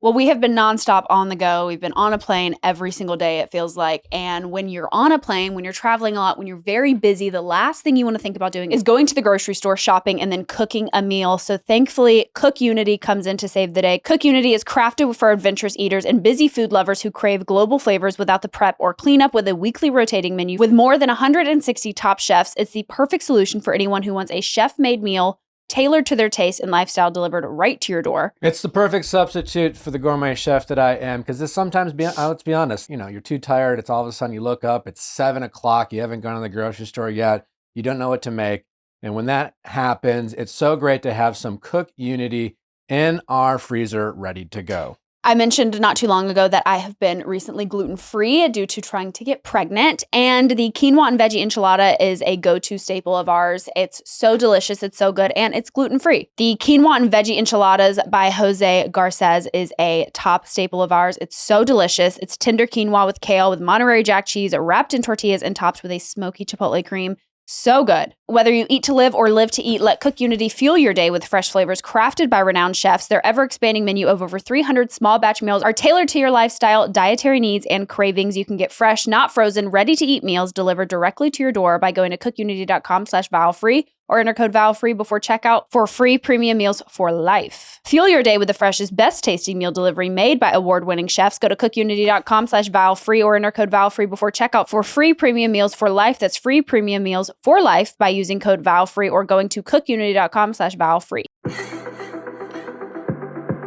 Well, we have been nonstop on the go. We've been on a plane every single day, it feels like. And when you're on a plane, when you're traveling a lot, when you're very busy, the last thing you want to think about doing is going to the grocery store, shopping, and then cooking a meal. So thankfully, Cook Unity comes in to save the day. Cook Unity is crafted for adventurous eaters and busy food lovers who crave global flavors without the prep or cleanup, with a weekly rotating menu. With more than 160 top chefs, it's the perfect solution for anyone who wants a chef-made meal tailored to their taste and lifestyle, delivered right to your door. It's the perfect substitute for the gourmet chef that I am, because this sometimes, let's be honest, you're too tired. It's all of a sudden you look up, it's 7 o'clock, you haven't gone to the grocery store yet, you don't know what to make. And when that happens, it's so great to have some Cook Unity in our freezer ready to go. I mentioned not too long ago that I have been recently gluten-free due to trying to get pregnant, and the quinoa and veggie enchilada is a go-to staple of ours. It's so delicious, it's so good, and it's gluten-free. The quinoa and veggie enchiladas by Jose Garces is a top staple of ours. It's so delicious. It's tender quinoa with kale, with Monterey Jack cheese, wrapped in tortillas and topped with a smoky chipotle cream. So good. Whether you eat to live or live to eat, let Cook Unity fuel your day with fresh flavors crafted by renowned chefs. Their ever-expanding menu of over 300 small batch meals are tailored to your lifestyle, dietary needs, and cravings. You can get fresh, not frozen, ready-to-eat meals delivered directly to your door by going to cookunity.com/viallfree or enter code VIALLFREE before checkout for free premium meals for life. Fuel your day with the freshest, best-tasting meal delivery made by award-winning chefs. Go to cookunity.com/VIALLFREE or enter code VIALLFREE before checkout for free premium meals for life. That's free premium meals for life by using code VIALLFREE or going to cookunity.com/VIALLFREE.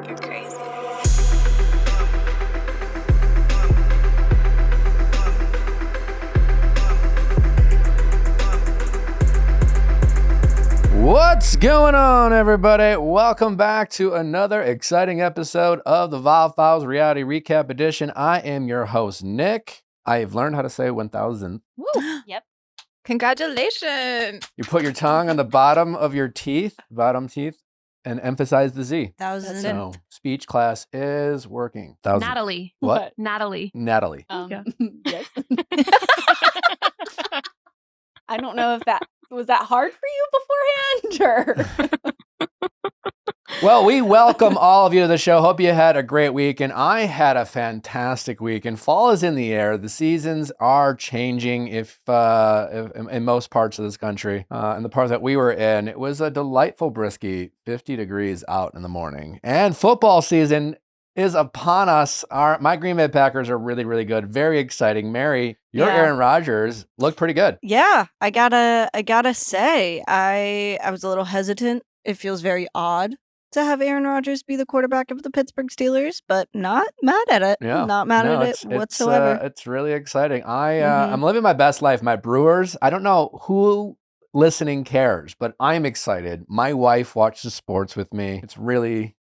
You're crazy. What's going on, everybody? Welcome back to another exciting episode of the Viall Files Reality Recap Edition. I am your host, Nick. I have learned how to say 1,000. Woo! Yep. Congratulations. You put your tongue on the bottom of your bottom teeth, and emphasize the Z. 1,000. So speech class is working. 1,000. Natalie. What? Natalie. Natalie. Yes. I don't know if that was that hard for you beforehand or. Well, we welcome all of you to the show. Hope you had a great week, and I had a fantastic week. And fall is in the air. The seasons are changing if in most parts of this country. And the part that we were in, it was a delightful brisky 50 degrees out in the morning. And football season is upon us. My Green Bay Packers are really, really good. Very exciting. Mary, your Aaron Rodgers looked pretty good. Yeah, I gotta say, I was a little hesitant. It feels very odd to have Aaron Rodgers be the quarterback of the Pittsburgh Steelers, but not mad at it. Yeah. Not mad at it whatsoever. It's really exciting. I'm living my best life. My Brewers, I don't know who listening cares, but I'm excited. My wife watches sports with me. It's really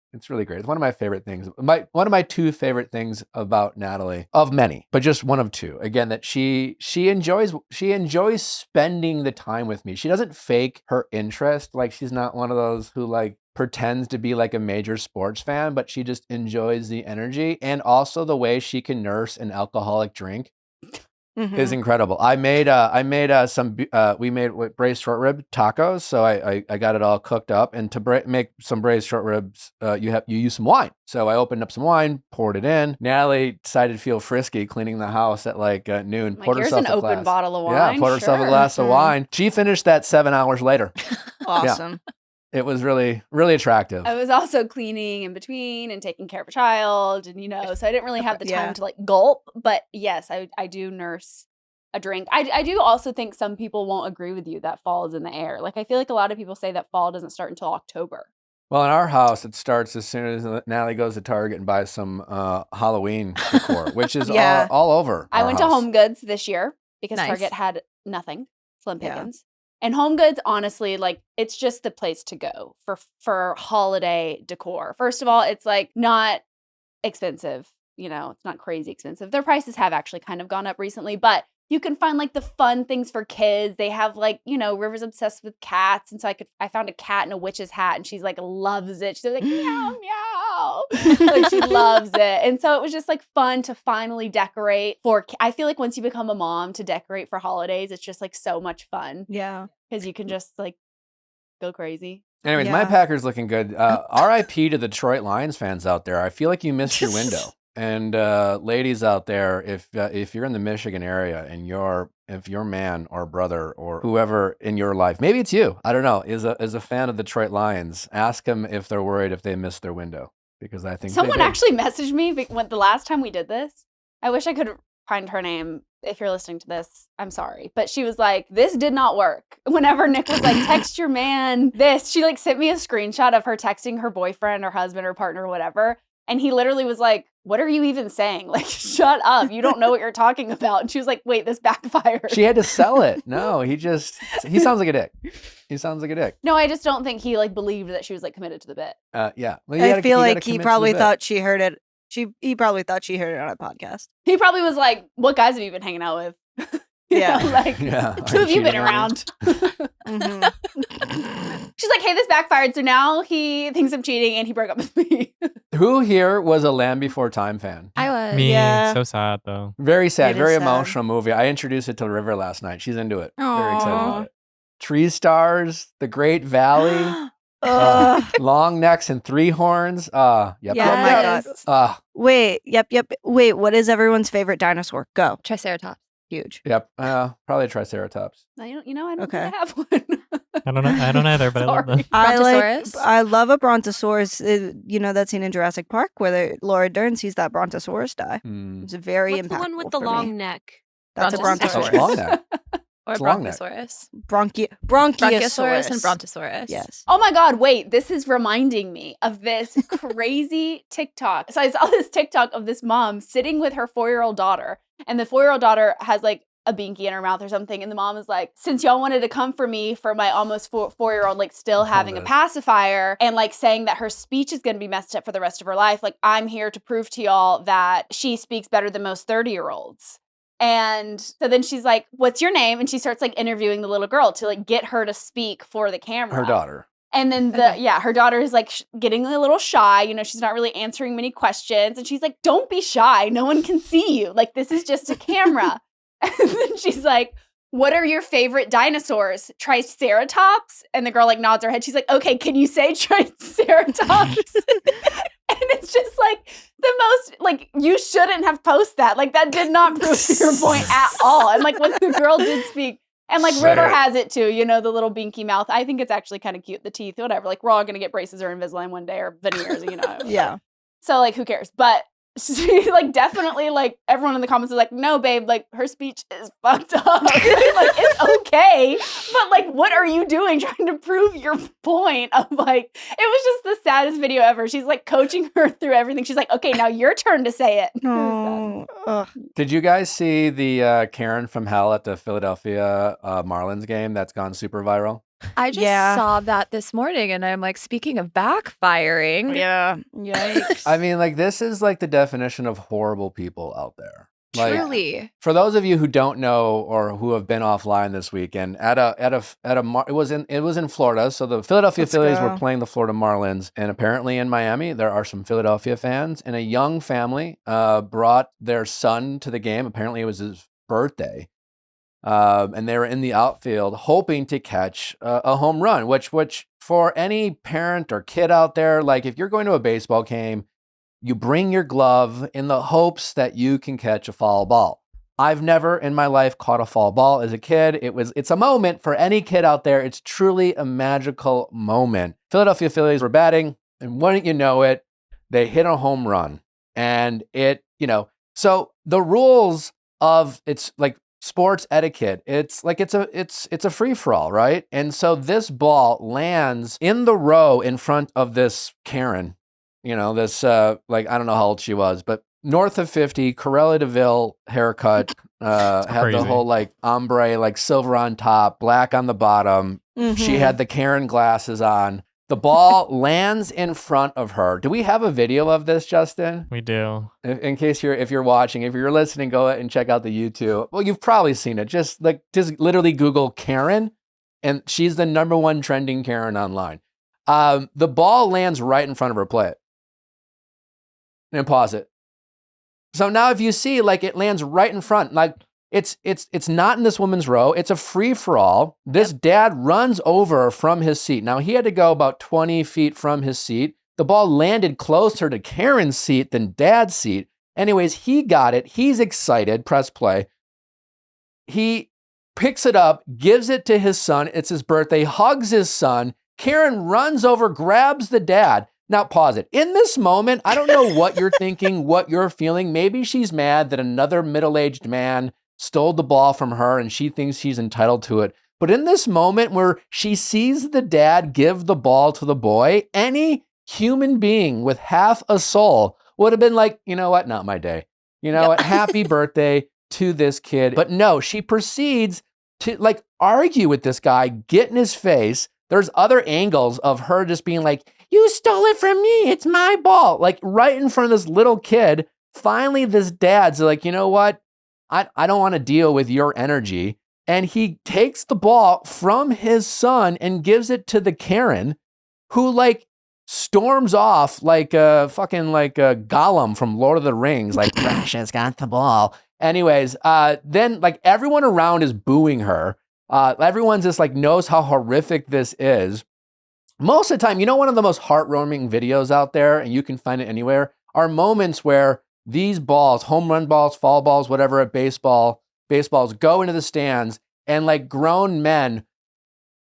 great. It's one of my favorite things. One of my two favorite things about Natalie, of many, but just one of two. Again, that she enjoys spending the time with me. She doesn't fake her interest. Like, she's not one of those who like pretends to be like a major sports fan, but she just enjoys the energy, and also the way she can nurse an alcoholic drink. Is incredible. We made braised short rib tacos, so I got it all cooked up. And to make some braised short ribs, you use some wine. So I opened up some wine, poured it in. Natalie decided to feel frisky cleaning the house at noon. Like, here's an open bottle of wine. Yeah, poured herself a glass of wine. She finished that 7 hours later. Awesome. Yeah. It was really, really attractive. I was also cleaning in between and taking care of a child, and so I didn't really have the time to like gulp. But yes, I do nurse a drink. I do also think some people won't agree with you that fall is in the air. Like, I feel like a lot of people say that fall doesn't start until October. Well, in our house, it starts as soon as Natalie goes to Target and buys some Halloween decor, which is all over. I went to Home Goods this year because Nice. Target had nothing, slim Yeah. pickings. And Home Goods, honestly, like, it's just the place to go for holiday decor. First of all, it's like not expensive. It's not crazy expensive. Their prices have actually kind of gone up recently, but you can find like the fun things for kids. They have like, River's obsessed with cats. And so I found a cat in a witch's hat, and she's like loves it. She's like, meow, meow. Like, she loves it. And so it was just like fun to finally decorate I feel like once you become a mom, to decorate for holidays, it's just like so much fun. Yeah. Because you can just like go crazy. Anyways, my Packers looking good. RIP to the Detroit Lions fans out there. I feel like you missed your window. And ladies out there, if you're in the Michigan area and if your man or brother or whoever in your life, maybe it's you, I don't know, is a fan of the Detroit Lions, ask them if they're worried if they missed their window. Because I think someone actually messaged me the last time we did this. I wish I could find her name. If you're listening to this, I'm sorry. But she was like, this did not work. Whenever Nick was like, text your man this, she like sent me a screenshot of her texting her boyfriend or husband or partner or whatever. And he literally was like, what are you even saying? Like, shut up. You don't know what you're talking about. And she was like, wait, this backfired. She had to sell it. No, he sounds like a dick. He sounds like a dick. No, I just don't think he like believed that she was like committed to the bit. Yeah. Well, I feel like he probably thought she heard it. He probably thought she heard it on a podcast. He probably was like, what guys have you been hanging out with? Yeah. Who have you been around? Mm-hmm. She's like, hey, this backfired. So now he thinks I'm cheating and he broke up with me. Who here was a Land Before Time fan? I was. Me. Yeah. So sad, though. Very sad, very sad. emotional movie. I introduced it to River last night. She's into it. Very excited Aw. about it. Tree stars, the Great Valley, long necks and three horns. Yep. Yeah. Oh my God. Wait, yep. Wait, what is everyone's favorite dinosaur? Go. Triceratops. Huge. Yep. Probably Triceratops. I don't think Okay. I have one. I don't know. I don't either, but I love them. Brontosaurus? I love a brontosaurus. You know that scene in Jurassic Park where Laura Dern sees that brontosaurus die. It's very What's impactful. the one with the for long me. neck? That's a Brontosaurus. brontosaurus. Long neck. Or It's a long neck. Bronchosaurus. Bronchiosaurus And Brontosaurus. Yes. Oh my God, wait, this is reminding me of this crazy TikTok. So I saw this TikTok of this mom sitting with her 4-year-old daughter, and the 4-year-old daughter has like a binky in her mouth or something, and the mom is like, since y'all wanted to come for me for my almost 4-year-old like still having a pacifier and like saying that her speech is going to be messed up for the rest of her life, like I'm here to prove to y'all that she speaks better than most 30-year-olds. And so then she's like, what's your name? And she starts like interviewing the little girl to like get her to speak for the camera. Her daughter. And then her daughter is like getting a little shy. You know, she's not really answering many questions. And she's like, don't be shy. No one can see you. Like, this is just a camera. And then she's like, what are your favorite dinosaurs? Triceratops? And the girl like nods her head. She's like, okay, can you say Triceratops? And it's just like the most, like, you shouldn't have posted that. Like, that did not prove your point at all. And like when the girl did speak, and like River has it too, you know, the little binky mouth. I think it's actually kind of cute. The teeth, whatever. Like, we're all going to get braces or Invisalign one day or veneers, you know. Yeah. So like, who cares? But she like definitely like everyone in the comments is like, no, babe, like her speech is fucked up. Like, it's okay. But like, what are you doing trying to prove your point of like, it was just the saddest video ever. She's like coaching her through everything. She's like, okay, now your turn to say it. No. Did you guys see the Karen from hell at the Philadelphia Marlins game that's gone super viral? I just saw that this morning, and I'm like, speaking of backfiring. Yeah. Yikes. I mean, like, this is like the definition of horrible people out there. Like, Truly. for those of you who don't know or who have been offline this weekend, it was in Florida. So the Philadelphia Phillies were playing the Florida Marlins, and apparently in Miami there are some Philadelphia fans, and a young family brought their son to the game. Apparently it was his birthday, and they were in the outfield hoping to catch a home run. Which for any parent or kid out there, like if you're going to a baseball game, you bring your glove in the hopes that you can catch a foul ball. I've never in my life caught a foul ball as a kid. It's a moment for any kid out there. It's truly a magical moment. Philadelphia Phillies were batting, and wouldn't you know it, they hit a home run. And so the rules of it's like sports etiquette, it's a free-for-all, right? And so this ball lands in the row in front of this Karen. You know, this, like, I don't know how old she was, but north of 50, Cruella de Vil haircut, had the whole, like, ombre, like, silver on top, black on the bottom. Mm-hmm. She had the Karen glasses on. The ball lands in front of her. Do we have a video of this, Justin? We do. In case if you're watching, if you're listening, go ahead and check out the YouTube. Well, you've probably seen it. Just literally Google Karen, and she's the #1 trending Karen online. The ball lands right in front of her. Play it. And pause it. So now if you see, like, it lands right in front, like It's not in this woman's row. It's a free-for-all. This dad runs over from his seat. Now, he had to go about 20 feet from his seat. The ball landed closer to Karen's seat than dad's seat. Anyways, he got it. He's excited. Press play. He picks it up, gives it to his son. It's his birthday, hugs his son. Karen runs over, grabs the dad. Now, pause it. In this moment, I don't know what you're thinking, what you're feeling. Maybe she's mad that another middle-aged man stole the ball from her and she thinks she's entitled to it. But in this moment where she sees the dad give the ball to the boy, any human being with half a soul would have been like, you know what? Not my day. You know what? Happy birthday to this kid. But no, she proceeds to like argue with this guy, get in his face. There's other angles of her just being like, you stole it from me. It's my ball. Like right in front of this little kid. Finally, this dad's like, you know what? I don't want to deal with your energy. And he takes the ball from his son and gives it to the Karen, who like storms off like a fucking like a Gollum from Lord of the Rings, like Precious got the ball. Anyways, then like everyone around is booing her. Everyone's just like knows how horrific this is. Most of the time, you know, one of the most heart-warming videos out there, and you can find it anywhere, are moments where these balls, home run balls, foul balls, whatever at baseballs go into the stands and like grown men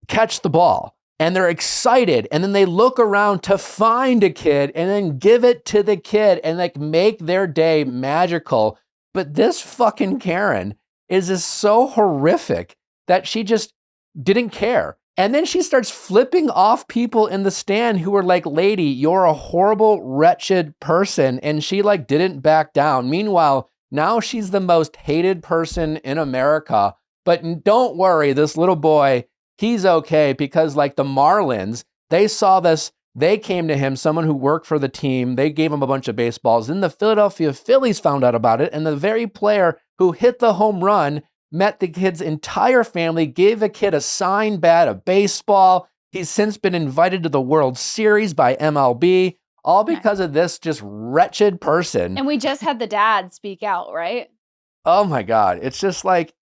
catch the ball and they're excited. And then they look around to find a kid and then give it to the kid and like make their day magical. But this fucking Karen is just so horrific that she just didn't care. And then she starts flipping off people in the stand who were like, lady, you're a horrible, wretched person. And she like didn't back down. Meanwhile, now she's the most hated person in America. But don't worry, this little boy, he's okay because like the Marlins, they saw this. They came to him, someone who worked for the team. They gave him a bunch of baseballs. Then the Philadelphia Phillies found out about it. And the very player who hit the home run met the kid's entire family, gave the kid a signed bat, a baseball. He's since been invited to the World Series by MLB, all because of this just wretched person. And we just had the dad speak out, right? Oh my God. It's just like,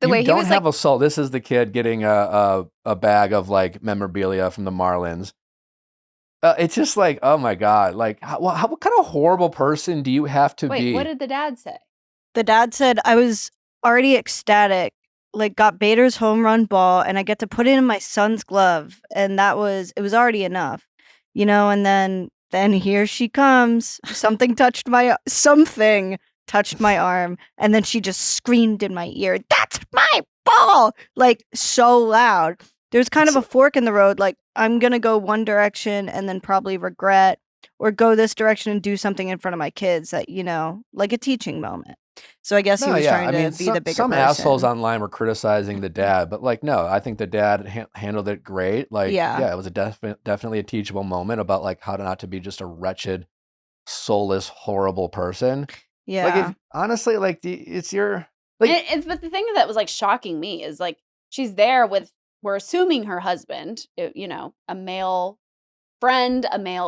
The way you he don't was have like, a soul. This is the kid getting a bag of like memorabilia from the Marlins. It's just like, oh my God. Like, what kind of horrible person do you have to be? Wait, what did the dad say? The dad said, I was already ecstatic, like got Bader's home run ball and I get to put it in my son's glove. And it was already enough, you know, and then here she comes. Something touched my arm. And then she just screamed in my ear, that's my ball, like so loud. There's kind of a fork in the road. Like I'm going to go one direction and then probably regret, or go this direction and do something in front of my kids that, you know, like a teaching moment. So I guess he was trying to be the bigger some person. assholes online were criticizing the dad, but like, no, I think the dad handled it great. Like, yeah, it was definitely a teachable moment about like how not to be just a wretched, soulless, horrible person. Yeah. Like, honestly, like it's your like. But the thing that was like shocking me is like she's there with, we're assuming her husband, you know, a male friend,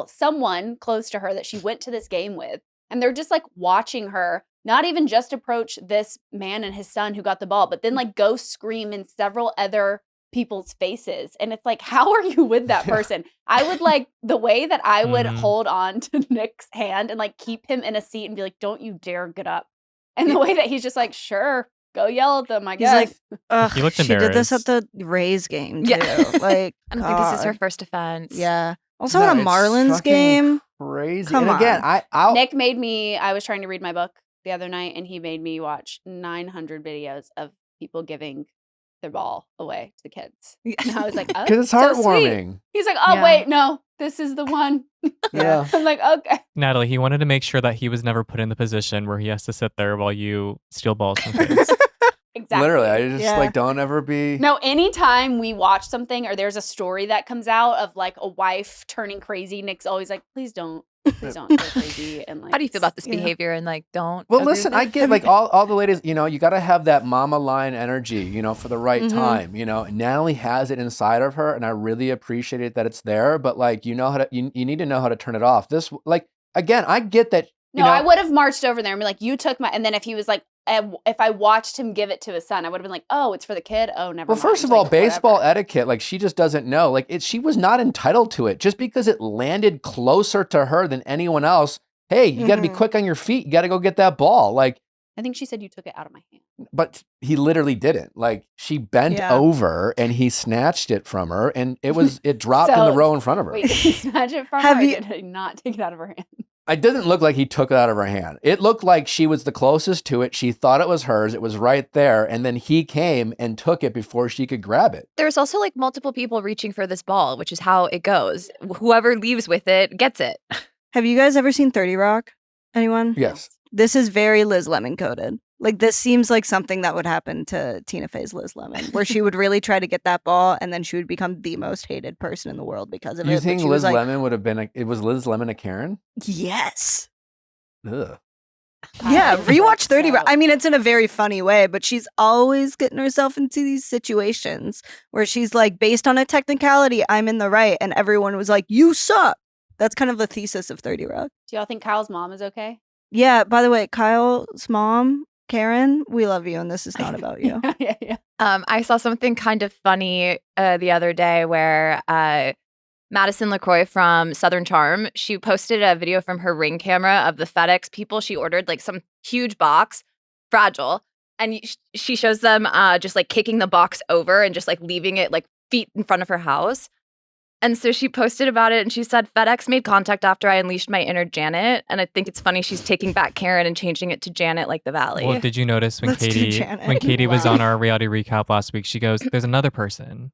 someone close to her that she went to this game with, and they're just like watching her. Not even just approach this man and his son who got the ball, but then like go scream in several other people's faces. And it's like, how are you with that person? I would like the way that I would hold on to Nick's hand and like keep him in a seat and be like, don't you dare get up. And the way that he's just like, sure, go yell at them, I guess. He's like, ugh, He looked she did this at embarrassed. the Rays game too. Yeah. Like, I don't think this is her God. first offense. Yeah. Also No, at a it's Marlins fucking game. crazy. Come And again, on. Nick made me, I was trying to read my book the other night and he made me watch 900 videos of people giving their ball away to the kids. And I was like, oh, because it's so sweet. heartwarming. He's like, oh, Yeah. wait, no, this is the one. Yeah. I'm like, okay. Natalie, he wanted to make sure that he was never put in the position where he has to sit there while you steal balls from kids. Exactly. Literally, I just Yeah. like don't ever be. No, anytime we watch something or there's a story that comes out of like a wife turning crazy, Nick's always like, please don't go crazy. And like, How do you feel about this Yeah. behavior and like don't? Well, agree listen, with I it? get like all the ladies, you know, you got to have that mama line energy, you know, for the right Mhm. time, you know. Natalie has it inside of her, and I really appreciate it that it's there. But like, you know how to, you need to know how to turn it off. This, like, again, I get that. No, you know, I would have marched over there and be like, you took my, and then if he was like if I watched him give it to his son, I would have been like, oh, it's for the kid. Oh, never Well, mind. first of all, Like, baseball whatever. etiquette, like she just doesn't know. Like she was not entitled to it just because it landed closer to her than anyone else. Hey, you got to be quick on your feet. You got to go get that ball. Like, I think she said you took it out of my hand. but he literally didn't. Like she bent over and he snatched it from her, and it dropped in the row in front of her. Wait, did he snatch it from her or did he not take it out of her hand? It didn't look like he took it out of her hand. It looked like she was the closest to it. She thought it was hers. It was right there. And then he came and took it before she could grab it. There's also like multiple people reaching for this ball, which is how it goes. Whoever leaves with it gets it. Have you guys ever seen 30 Rock? Anyone? Yes. This is very Liz Lemon coded. Like, this seems like something that would happen to Tina Fey's Liz Lemon, where she would really try to get that ball, and then she would become the most hated person in the world because of it. You think But she Liz was like, Lemon would have been was Liz Lemon a Karen? yes. Ugh. Yeah, I think rewatch 30 Rock. so. I mean, it's in a very funny way, but she's always getting herself into these situations where she's like, based on a technicality, I'm in the right. And everyone was like, you suck. That's kind of the thesis of 30 Rock. Do y'all think Kyle's mom is okay? Yeah, by the way, Kyle's mom, Karen, we love you, and this is not about you. yeah. I saw something kind of funny the other day where Madison LaCroix from Southern Charm, she posted a video from her Ring camera of the FedEx people. She ordered like some huge box, fragile, and she shows them just like kicking the box over and just like leaving it like feet in front of her house. And so she posted about it and she said, FedEx made contact after I unleashed my inner Janet. And I think it's funny she's taking back Karen and changing it to Janet like the Valley. Well, did you notice when Let's do Janet. Katie was Wow. on our reality recap last week, she goes, there's another person.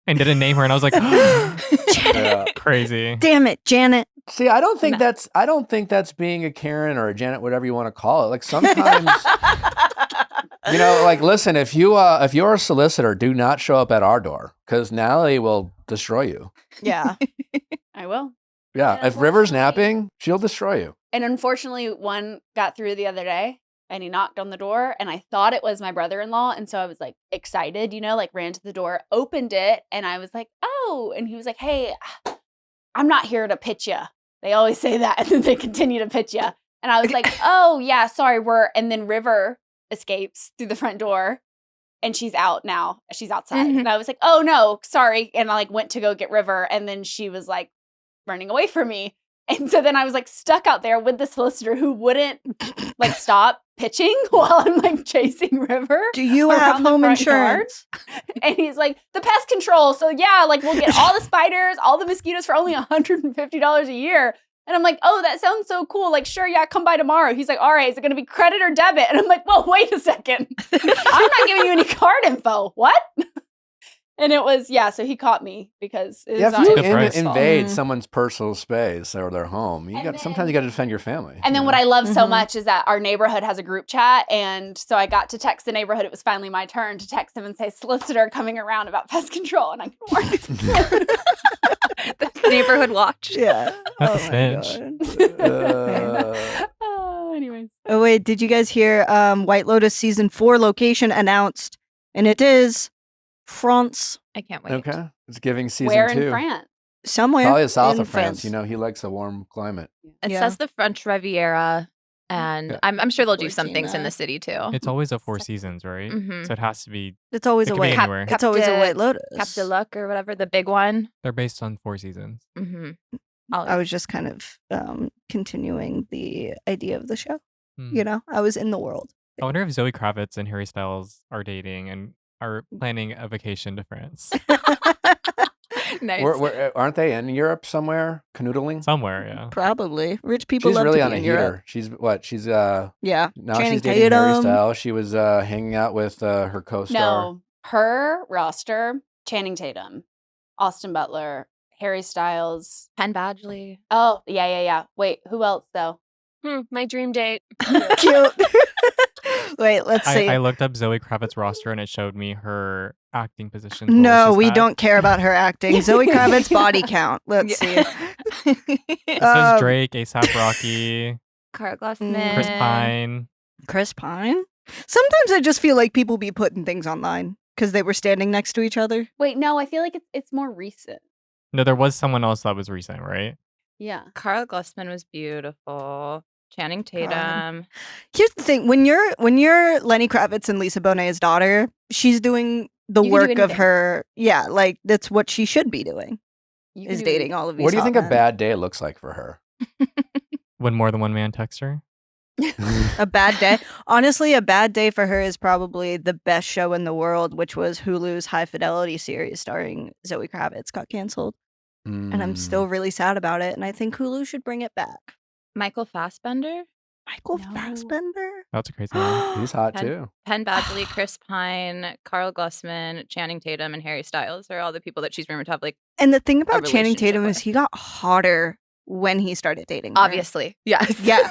And didn't name her. And I was like, Yeah. crazy. Damn it, Janet. See, I don't think that's being a Karen or a Janet, whatever you want to call it. Like sometimes, you know, like listen, if you're a solicitor, do not show up at our door because Natalie will destroy you. Yeah. I will. Yeah, And if River's unfortunately- napping, she'll destroy you. And unfortunately, one got through the other day and he knocked on the door and I thought it was my brother-in-law. And so I was like excited, like ran to the door, opened it, and I was like, oh, and he was like, hey, I'm not here to pitch you. They always say that and then they continue to pitch you. And I was like, oh yeah, sorry, and then River escapes through the front door and she's out now. She's outside. Mhm. And I was like, oh no, sorry. And I like went to go get River and then she was like running away from me. And so then I was like stuck out there with the solicitor who wouldn't like stop pitching while I'm like chasing River. Do you around have the home front yard. insurance? And he's like, the pest control. So yeah, like we'll get all the spiders, all the mosquitoes for only $150 a year. And I'm like, oh, that sounds so cool. Like, sure, yeah, come by tomorrow. He's like, all right, is it going to be credit or debit? And I'm like, well, wait a second. I'm not giving you any card info. What? And it was, so he caught me because it was If not you The price. invade Mhm. someone's personal space or their home, sometimes you got to defend your family. And then you what know? I love so Mhm. much is that our neighborhood has a group chat. And so I got to text the neighborhood. It was finally my turn to text them and say, solicitor coming around about pest control. And I can work. The neighborhood watch. Yeah. That's a my snitch. God. Anyways. Oh wait, did you guys hear White Lotus season 4 location announced? And it is France. I can't wait. Okay, it's giving season Where 2. in France? Somewhere. Probably south in of France. He likes a warm climate. It Yeah. says the French Riviera, and Yeah. I'm sure they'll do some Cortina. things in the city too. It's always a 4 seasons, right? Mhm. So it has to be, It's always It a could be white. anywhere. It's always a White Lotus. Cap de Luc or whatever, the big one. they're based on 4 seasons. Mm-hmm. I was just kind of continuing the idea of the show. Hmm. You know, I was in the world. I wonder if Zoe Kravitz and Harry Styles are dating and are planning a vacation to France. Nice. Aren't they in Europe somewhere canoodling? Somewhere, yeah. Probably rich people She's love really to on be a in heater. Europe. She's what? She's Yeah, now Channing she's dating Harry Tatum. Styles. She was hanging out with her co-star. No, her roster, Channing Tatum, Austin Butler, Harry Styles. Penn Badgley. Oh, yeah. Wait, who else though? My dream date. Cute. Wait, let's see. I looked up Zoe Kravitz's roster and it showed me her acting positions. where No, she's we at. don't care about her acting. Zoe Kravitz body count. Let's see. It says Um, Drake, ASAP Rocky, Cara Mm. Glassman. Chris Pine. Chris Pine. Sometimes I just feel like people be putting things online because they were standing next to each other. Wait, no, I feel like it's more recent. No, there was someone else that was recent, right? Yeah. Cara Glassman was beautiful. Channing Tatum. Here's the thing: when you're Lenny Kravitz and Lisa Bonet's daughter, she's doing the You can do work of anything. her. Yeah, like that's what she should be doing. You can Is do dating all of these. What do you think hot a men. bad day looks like for her? When more than one man texts her. A bad day? Honestly, a bad day for her is probably the best show in the world, which was Hulu's High Fidelity series starring Zoe Kravitz got canceled. And I'm still really sad about it. And I think Hulu should bring it back. Michael Fassbender. Michael No. Fassbender? That's a crazy one. He's hot Penn- too. Penn Badgley, Chris Pine, Carl Glussman, Channing Tatum, and Harry Styles are all the people that she's rumored to have, like, And the thing about Channing relationship Tatum is with. he got hotter when he started dating her. obviously. Yes. Yeah.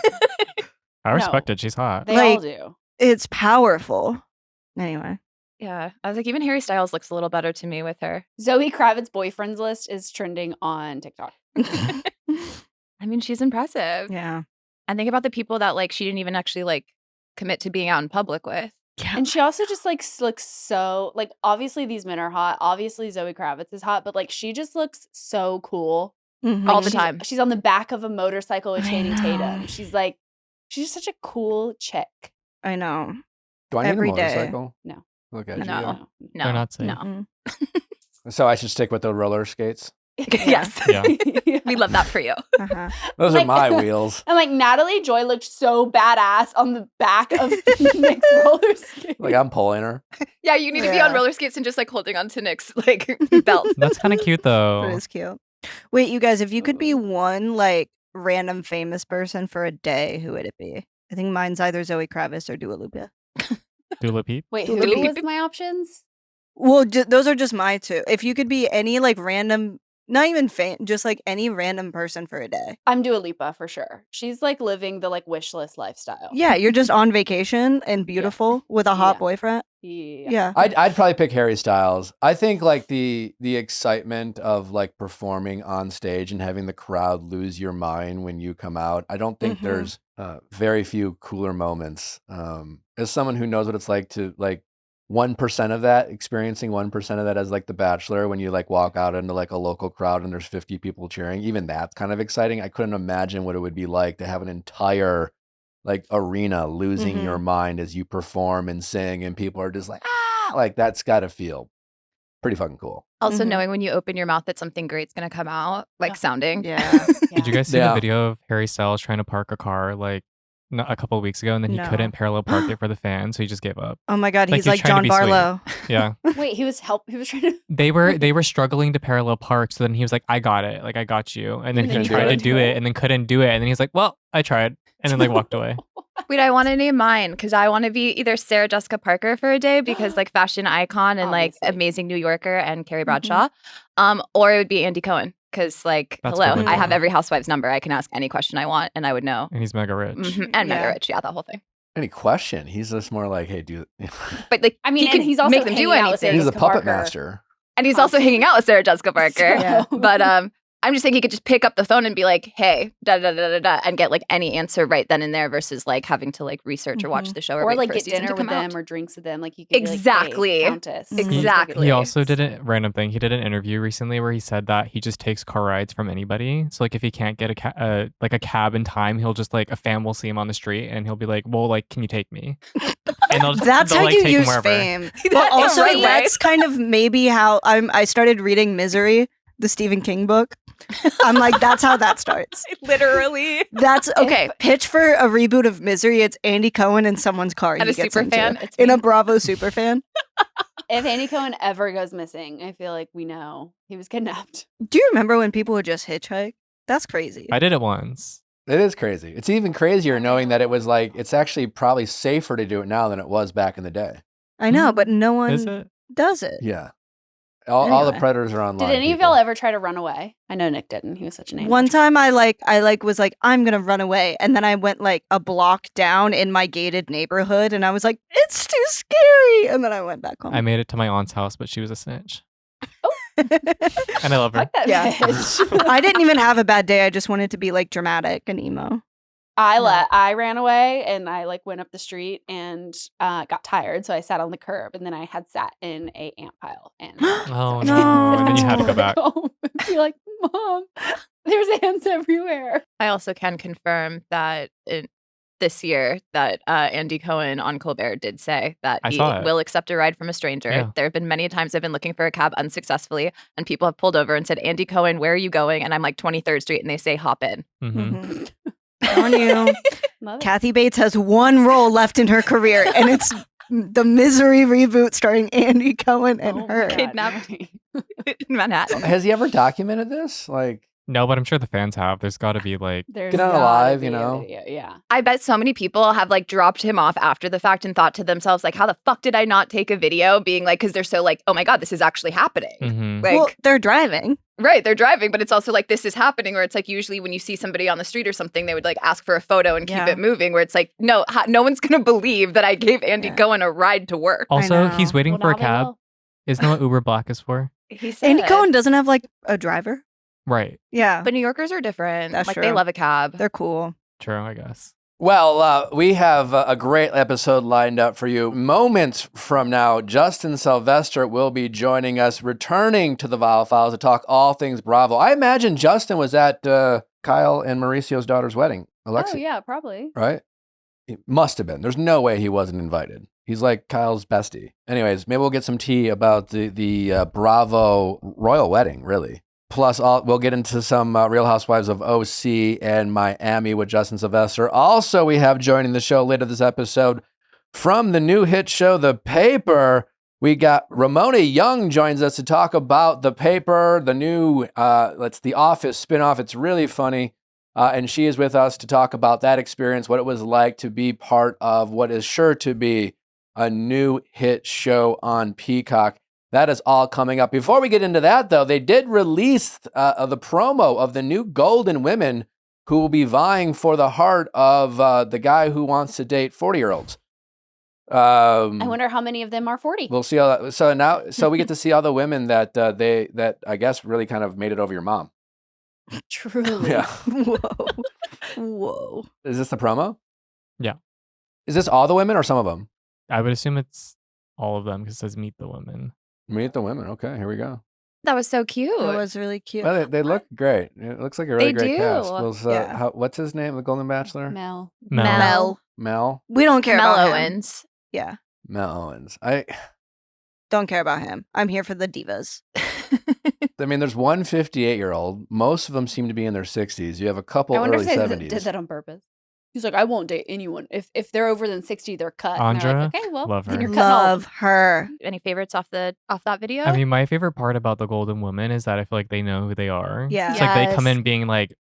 I No. respect it. She's hot. They all Like- do. It's powerful. Anyway. Yeah. I was like, even Harry Styles looks a little better to me with her. Zoe Kravitz boyfriends list is trending on TikTok. I mean, she's impressive. Yeah. And think about the people that, like, she didn't even actually, like, commit to being out in public with. Yeah. And she also just like looks so like obviously these men are hot. Obviously Zoe Kravitz is hot, but like she just looks so cool. Mhm. All Like, the she's- time. She's on the back of a motorcycle with I Channing know. Tatum. She's just such a cool chick. I know. Do I need Every a day. motorcycle? No. Look at No. you. No. They're not safe. No. Mm. So I should stick with the roller skates. Yes. Yeah. We love that for you. Uh-huh. Those Like- are my wheels. And like Natalie Joy looked so badass on the back of Nick's roller skate. Like I'm pulling her. Yeah, you need to be on Yeah. roller skates and just, like, holding on to Nick's, like, belt. That's kind of cute though. That is cute. Wait, you guys, if you could be one like random famous person for a day, who would it be? I think mine's either Zoe Kravitz or Dua Lipa. Do lip peep. Wait, Dua who Lipa. was my options? Well, those are just my two. If you could be any like random, not even just like any random person for a day. I'm Dua Lipa for sure. She's like living the like wish list lifestyle. Yeah, you're just on vacation and beautiful with a hot Yeah. boyfriend. Yeah. Yeah. I'd probably pick Harry Styles. I think like the excitement of like performing on stage and having the crowd lose your mind when you come out. I don't think Mhm. there's very few cooler moments. As someone who knows what it's like to like 1% of that, experiencing 1% of that as like The Bachelor, when you like walk out into like a local crowd and there's 50 people cheering, even that's kind of exciting. I couldn't imagine what it would be like to have an entire like arena losing your mind as you perform and sing and people are just like, ah, like that's got to feel pretty fucking cool. Also, Mhm. knowing when you open your mouth that something great's going to come out, like, Yeah. sounding. Yeah. Did you guys see Yeah. the video of Harry Styles trying to park a car like a couple of weeks ago, and then he No. couldn't parallel park it for the fans, so he just gave up. Oh my God, Like, he's he's like trying to John be sweet. Barlow. Yeah, Wait, he was trying to they were struggling to parallel park, so then he was like, "I got it, like I got you," and then And he then tried to couldn't do it, and then couldn't do it, and then he's like, "Well, I tried," and then like walked away. Wait, I want to name mine because I want to be either Sarah Jessica Parker for a day because, like, fashion icon and, like, Obviously. amazing New Yorker and Carrie Bradshaw. Or it would be Andy Cohen because, like, That's a hello, good I one. have every housewife's number. I can ask any question I want and I would know. And he's mega rich. Mhm. And mega Yeah. rich. Yeah, that whole thing. Any question? He's just more like, hey, dude, But, like, I mean, he and could he's also make them do hanging out with anything. he's a Jessica puppet Parker. master. And he's also hanging out with Sarah Jessica Parker. Yeah. But I'm just saying he could just pick up the phone and be like, hey, da da da da da, and get like any answer right then and there versus like having to like research or watch the show or, Or wait like for a get season dinner to with come them out. or drinks with them. Like you could Exactly. be like, hey, Countess. Mhm. Exactly. He also did a random thing. He did an interview recently where he said that he just takes car rides from anybody. So like if he can't get a cab in time, he'll just like a fan will see him on the street and he'll be like, "Well, like, can you take me?" And That's they'll, how like, you take him use wherever. fame. That's But also, right. that's kind of maybe how I started reading Misery, the Stephen King book. I'm like, that's how that starts. Literally. That's okay. Pitch for a reboot of Misery. It's Andy Cohen in someone's car. And he a gets super into. fan. It's In me. a Bravo super fan. If Andy Cohen ever goes missing, I feel like we know he was kidnapped. Do you remember when people would just hitchhike? That's crazy. I did it once. It is crazy. It's even crazier knowing that it was like, it's actually probably safer to do it now than it was back in the day. I know, but no Is one it? does it. Yeah. All the Anyway. predators are online. Did any of people. y'all ever try to run away? I know Nick didn't. He was such an angel. One time I was like, I'm gonna run away. And then I went like a block down in my gated neighborhood and I was like, it's too scary. And then I went back home. I made it to my aunt's house, but she was a snitch, and I love her. Fuck that Yeah. bitch. I didn't even have a bad day. I just wanted to be like dramatic and emo. I ran away and I like went up the street and got tired, so I sat on the curb and then I had sat in a ant pile and Oh so no! And then you had to go back. home and be like, Mom, there's ants everywhere. I also can confirm that this year that Andy Cohen on Colbert did say that I he saw it. will accept a ride from a stranger. Yeah. There have been many times I've been looking for a cab unsuccessfully, and people have pulled over and said, Andy Cohen, where are you going? And I'm like 23rd Street, and they say, hop in. Mm-hmm. On you. Love it. Kathy Bates has one role left in her career, and it's the Misery reboot starring Andy Cohen and Oh my her. God. Kidnapped in Manhattan. Has he ever documented this? Like, No, but I'm sure the fans have. There's got to be like, There's Get on gotta Alive, be you a know? video, yeah. I bet so many people have like dropped him off after the fact and thought to themselves, like, how the fuck did I not take a video? Being like, because they're so like, oh my God, this is actually happening. mhm. Like, Well, they're driving. right, they're driving, but it's also like this is happening, where it's like usually when you see somebody on the street or something, they would like ask for a photo and keep Yeah. it moving, where it's like, no, no one's going to believe that I gave Andy Yeah. Cohen a ride to work. Also, know. he's waiting Well, for a now they cab. will. Isn't that what Uber Black is for? He said, Andy Cohen doesn't have like a driver. Right. Yeah, But New Yorkers are different. That's like true. they love a cab. they're cool. True, I guess. well, we have a great episode lined up for you. Moments from now, Justin Sylvester will be joining us, returning to the Viall Files to talk all things Bravo. I imagine Justin was at Kyle and Mauricio's daughter's wedding. Alexia, Oh yeah, probably. right? He must have been. There's no way he wasn't invited. He's like Kyle's bestie. Anyways, maybe we'll get some tea about the Bravo royal wedding, really. Plus, we'll get into some Real Housewives of OC and Miami with Justin Sylvester. Also, we have joining the show later this episode from the new hit show, The Paper. We got Ramona Young joins us to talk about The Paper, the new, it's the Office spinoff. It's really funny. And she is with us to talk about that experience, what it was like to be part of what is sure to be a new hit show on Peacock. That is all coming up. Before we get into that, though, they did release the promo of the new Golden Women who will be vying for the heart of the guy who wants to date 40-year-olds. I wonder how many of them are 40. We'll see how that. So we get to see all the women that that I guess really kind of made it over your mom. Truly. Yeah. Whoa, whoa. Is this the promo? Yeah. Is this all the women or some of them? I would assume it's all of them because it says meet the women. Meet the women. Okay, here we go. That was so cute. That was really cute. Well, they look great. It looks like a really They great do. cast. Well, so Yeah. what's his name? The Golden Bachelor? Mel. Mel. Mel. We don't care Mel about him. Owens. Yeah, Mel Owens. don't care about him. I'm here for the divas. I mean, there's one 58-year-old. Most of them seem to be in their 60s. You have a couple I wonder early if they 70s. did that on purpose. He's like, I won't date anyone. If they're over than 60, they're cut. And they're like, Andra? okay, well, Love then her. you're cutting all of Love them. her. Any favorites off that video? I mean, my favorite part about the Golden Women is that I feel like they know who they are. Yeah. It's like they come Yes. in being like,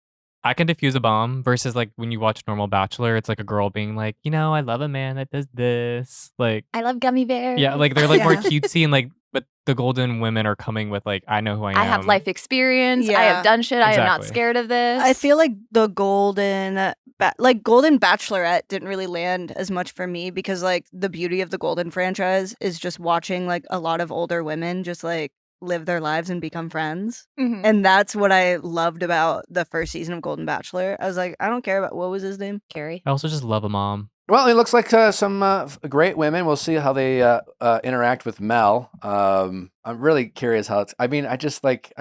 I can defuse a bomb versus like when you watch normal Bachelor, it's like a girl being like, I love a man that does this. Like, I love gummy bears. yeah, like they're like more Yeah. cutesy and like, but the Golden Women are coming with like, I know who I am. I have life experience. I Yeah. have done shit. I am not Exactly. scared of this. I feel like the Golden Bachelorette didn't really land as much for me because like the beauty of the Golden franchise is just watching like a lot of older women just like live their lives and become friends. Mhm. And that's what I loved about the first season of Golden Bachelor. I was like, I don't care about what was his name? Carrie. I also just love a mom. Well, it looks like some great women. We'll see how they interact with Mel. I'm really curious how it's. I mean, I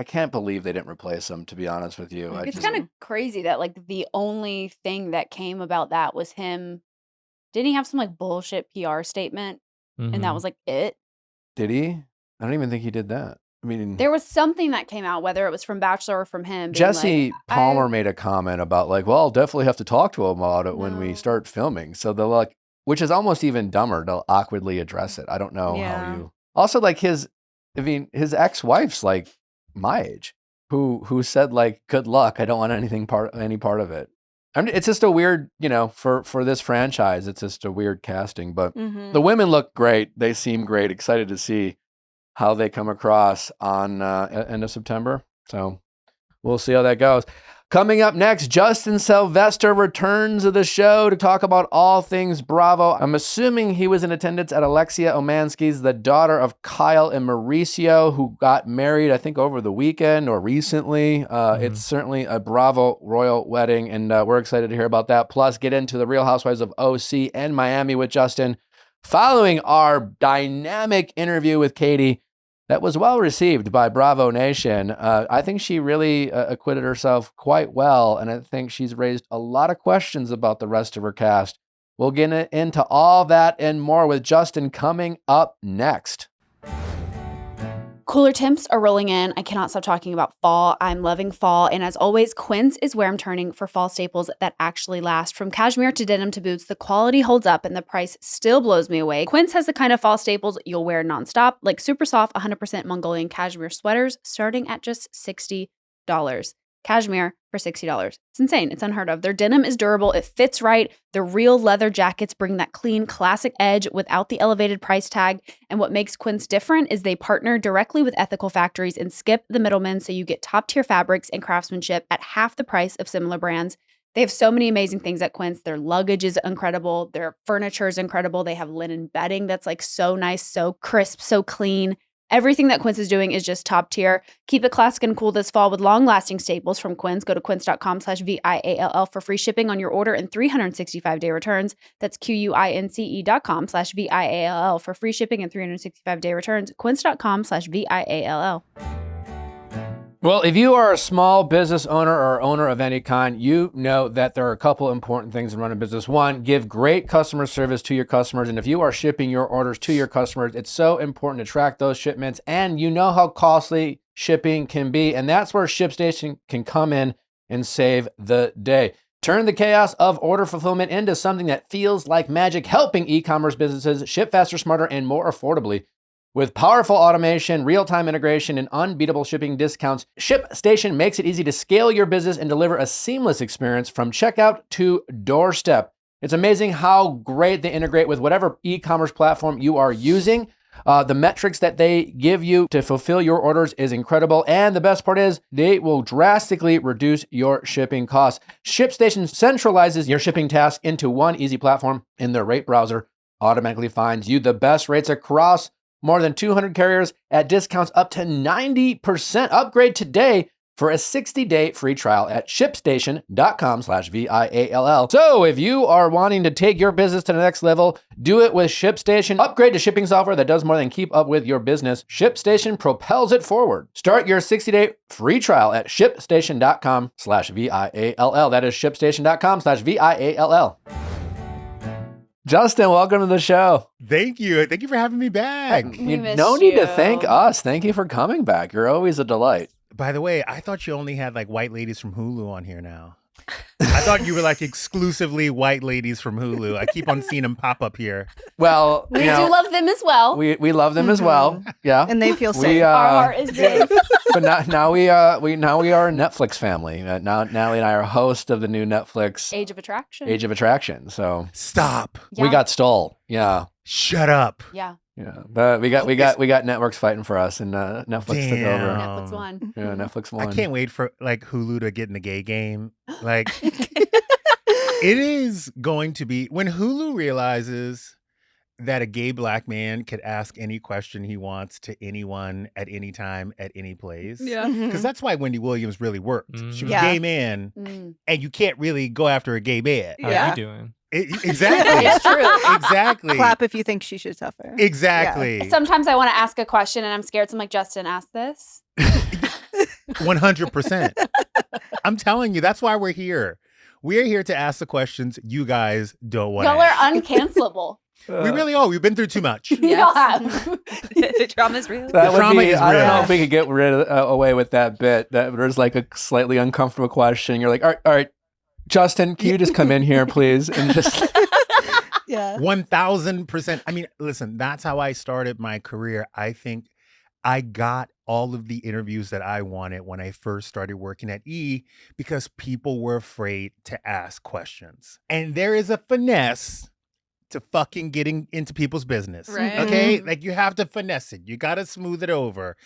can't believe they didn't replace him. To be honest with you, It's kind of crazy that like the only thing that came about that was him. Didn't he have some like bullshit PR statement? And that Mhm. was like it. Did he? I don't even think he did that. I mean, There was something that came out, whether it was from Bachelor or from him. being Jesse like, Palmer made a comment about like, well, I'll definitely have to talk to him about it when we No. start filming. So they'll like, which is almost even dumber. They'll awkwardly address it. I don't know how Yeah. you. Also, like his ex-wife's like my age, who said like, good luck. I don't want any part of it. I mean, it's just a weird, for this franchise, it's just a weird casting. But Mm-hmm. the women look great. They seem great. Excited to see how they come across on end of September. So we'll see how that goes. Coming up next, Justin Sylvester returns to the show to talk about all things Bravo. I'm assuming he was in attendance at Alexia Ulmansky's, the daughter of Kyle and Mauricio, who got married, I think, over the weekend or recently. It's certainly a Bravo royal wedding, and we're excited to hear about that. Plus, get into the Real Housewives of OC and Miami with Justin. Following our dynamic interview with Katie, that was well received by Bravo Nation. I think she really acquitted herself quite well, and I think she's raised a lot of questions about the rest of her cast. We'll get into all that and more with Justin coming up next. Cooler temps are rolling in. I cannot stop talking about fall. I'm loving fall. And as always, Quince is where I'm turning for fall staples that actually last. From cashmere to denim to boots, the quality holds up and the price still blows me away. Quince has the kind of fall staples you'll wear nonstop, like super soft 100% Mongolian cashmere sweaters starting at just $60. Cashmere for $60. It's insane. It's unheard of. Their denim is durable. It fits right. The real leather jackets bring that clean, classic edge without the elevated price tag. And what makes Quince different is they partner directly with ethical factories and skip the middlemen, so you get top-tier fabrics and craftsmanship at half the price of similar brands. They have so many amazing things at Quince. Their luggage is incredible. Their furniture is incredible. They have linen bedding that's like so nice, so crisp, so clean. Everything that Quince is doing is just top tier. Keep it classic and cool this fall with long-lasting staples from Quince. Go to quince.com/VIALL for free shipping on your order and 365-day returns. That's QUINCE.com/VIALL for free shipping and 365-day returns. Quince.com/VIALL. Well, if you are a small business owner or owner of any kind, you know that there are a couple important things in running a business. One, give great customer service to your customers. And if you are shipping your orders to your customers, it's so important to track those shipments. And you know how costly shipping can be. And that's where ShipStation can come in and save the day. Turn the chaos of order fulfillment into something that feels like magic, helping e-commerce businesses ship faster, smarter, and more affordably. With powerful automation, real-time integration, and unbeatable shipping discounts, ShipStation makes it easy to scale your business and deliver a seamless experience from checkout to doorstep. It's amazing how great they integrate with whatever e-commerce platform you are using. The metrics that they give you to fulfill your orders is incredible. And the best part is they will drastically reduce your shipping costs. ShipStation centralizes your shipping tasks into one easy platform, and their rate browser automatically finds you the best rates across more than 200 carriers at discounts up to 90%. Upgrade today for a 60-day free trial at ShipStation.com/VIALL. So if you are wanting to take your business to the next level, do it with ShipStation. Upgrade to shipping software that does more than keep up with your business. ShipStation propels it forward. Start your 60-day free trial at ShipStation.com/VIALL. That is ShipStation.com/VIALL. Justin, welcome to the show. Thank you. Thank you for having me back. No need to thank us. Thank you for coming back. You're always a delight. By the way, I thought you only had like white ladies from Hulu on here now. I thought you were like exclusively white ladies from Hulu. I keep on seeing them pop up here. Well, We do love them as well. We love them as well. Yeah. And they feel safe. Our heart is big. But now we are a Netflix family. Now Natalie and I are host of the new Netflix Age of Attraction. Age of Attraction. So Stop. Yeah. we got stole. Yeah. Shut up. Yeah. Yeah. But we got networks fighting for us, and Netflix took over. Damn. Netflix won. Yeah, Netflix won. I can't wait for like Hulu to get in the gay game. Like it is going to be when Hulu realizes that a gay black man could ask any question he wants to anyone at any time, at any place. Yeah. Because that's why Wendy Williams really worked. She was Yeah. a gay man, and you can't really go after a gay man. How are you doing? Exactly. It's true. Exactly. Clap if you think she should suffer. Exactly. Sometimes I want to ask a question and I'm scared. So I'm like, Justin, ask this. 100%. I'm telling you, that's why we're here. We're here to ask the questions you guys don't want to Y'all are ask. uncancelable. We really are. We've been through too much. Y'all have. The drama's real. That would drama be, is I don't real. know if we could get away with that bit. That there's like a slightly uncomfortable question. You're like, all right, Justin, can you just come in here, please? And just Yeah. 1000%. I mean, listen, that's how I started my career. I think I got all of the interviews that I wanted when I first started working at E because people were afraid to ask questions. And there is a finesse to fucking getting into people's business. Right. Okay? Like you have to finesse it. You got to smooth it over.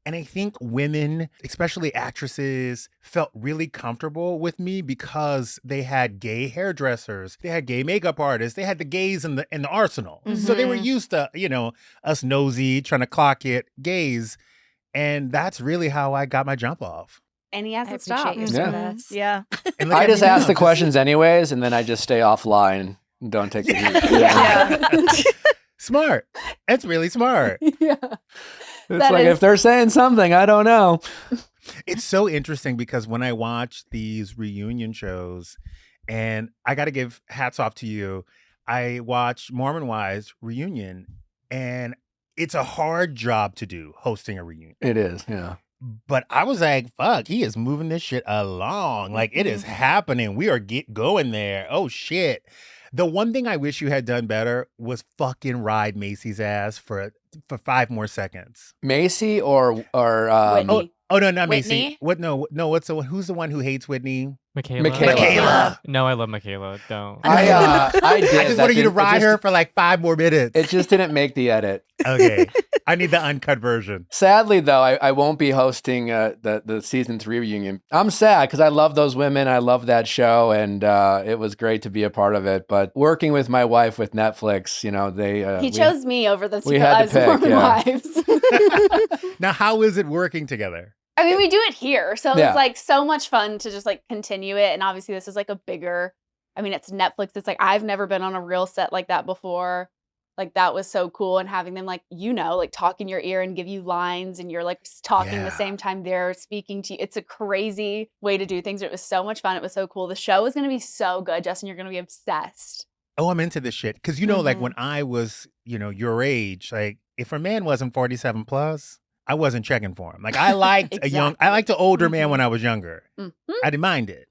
And I think women, especially actresses, felt really comfortable with me because they had gay hairdressers, they had gay makeup artists, they had the gays in the arsenal. So they were used to, us nosy, trying to clock it, gays. And that's really how I got my jump off. And he I hasn't stopped. appreciate your service. Yeah. And look I at just me ask now. the questions anyways, and then I just stay offline and don't take the heat. Yeah. Smart. That's really smart. Yeah. It's That like is- if they're saying something, I don't know. It's so interesting because when I watch these reunion shows, and I got to give hats off to you, I watched Mormon Wives reunion, and it's a hard job to do hosting a reunion. It is, yeah. But I was like, fuck, he is moving this shit along. Like, it is happening. We are going there. Oh, shit. The one thing I wish you had done better was fucking ride Macy's ass for 5 more seconds. Macy or Whitney. Oh, no, not Whitney? Macy. What? No, what's the one? Who's the one who hates Whitney? Michaela. Michaela. No, I love Michaela. Don't. I did. I just That wanted you to didn't- ride her for like 5 more minutes. It just didn't make the edit. Okay. I need the uncut version. Sadly, though, I won't be hosting the season 3 reunion. I'm sad because I love those women. I love that show, and it was great to be a part of it. But working with my wife with Netflix, He chose me over the we Secret had to Lives of pick, Mormon yeah. Wives. Now, how is it working together? I mean, we do it here. So Yeah. it's like so much fun to just like continue it. And obviously, this is like a bigger, it's Netflix. It's like I've never been on a real set like that before. Like that was so cool. And having them like talk in your ear and give you lines and you're like talking the Yeah. same time they're speaking to you. It's a crazy way to do things. It was so much fun. It was so cool. The show is going to be so good. Justin, you're going to be obsessed. Oh, I'm into this shit. Because, like when I was, your age, like if a man wasn't 47 plus, I wasn't checking for him. Like I liked I liked an older man when I was younger. Mhm. I didn't mind it.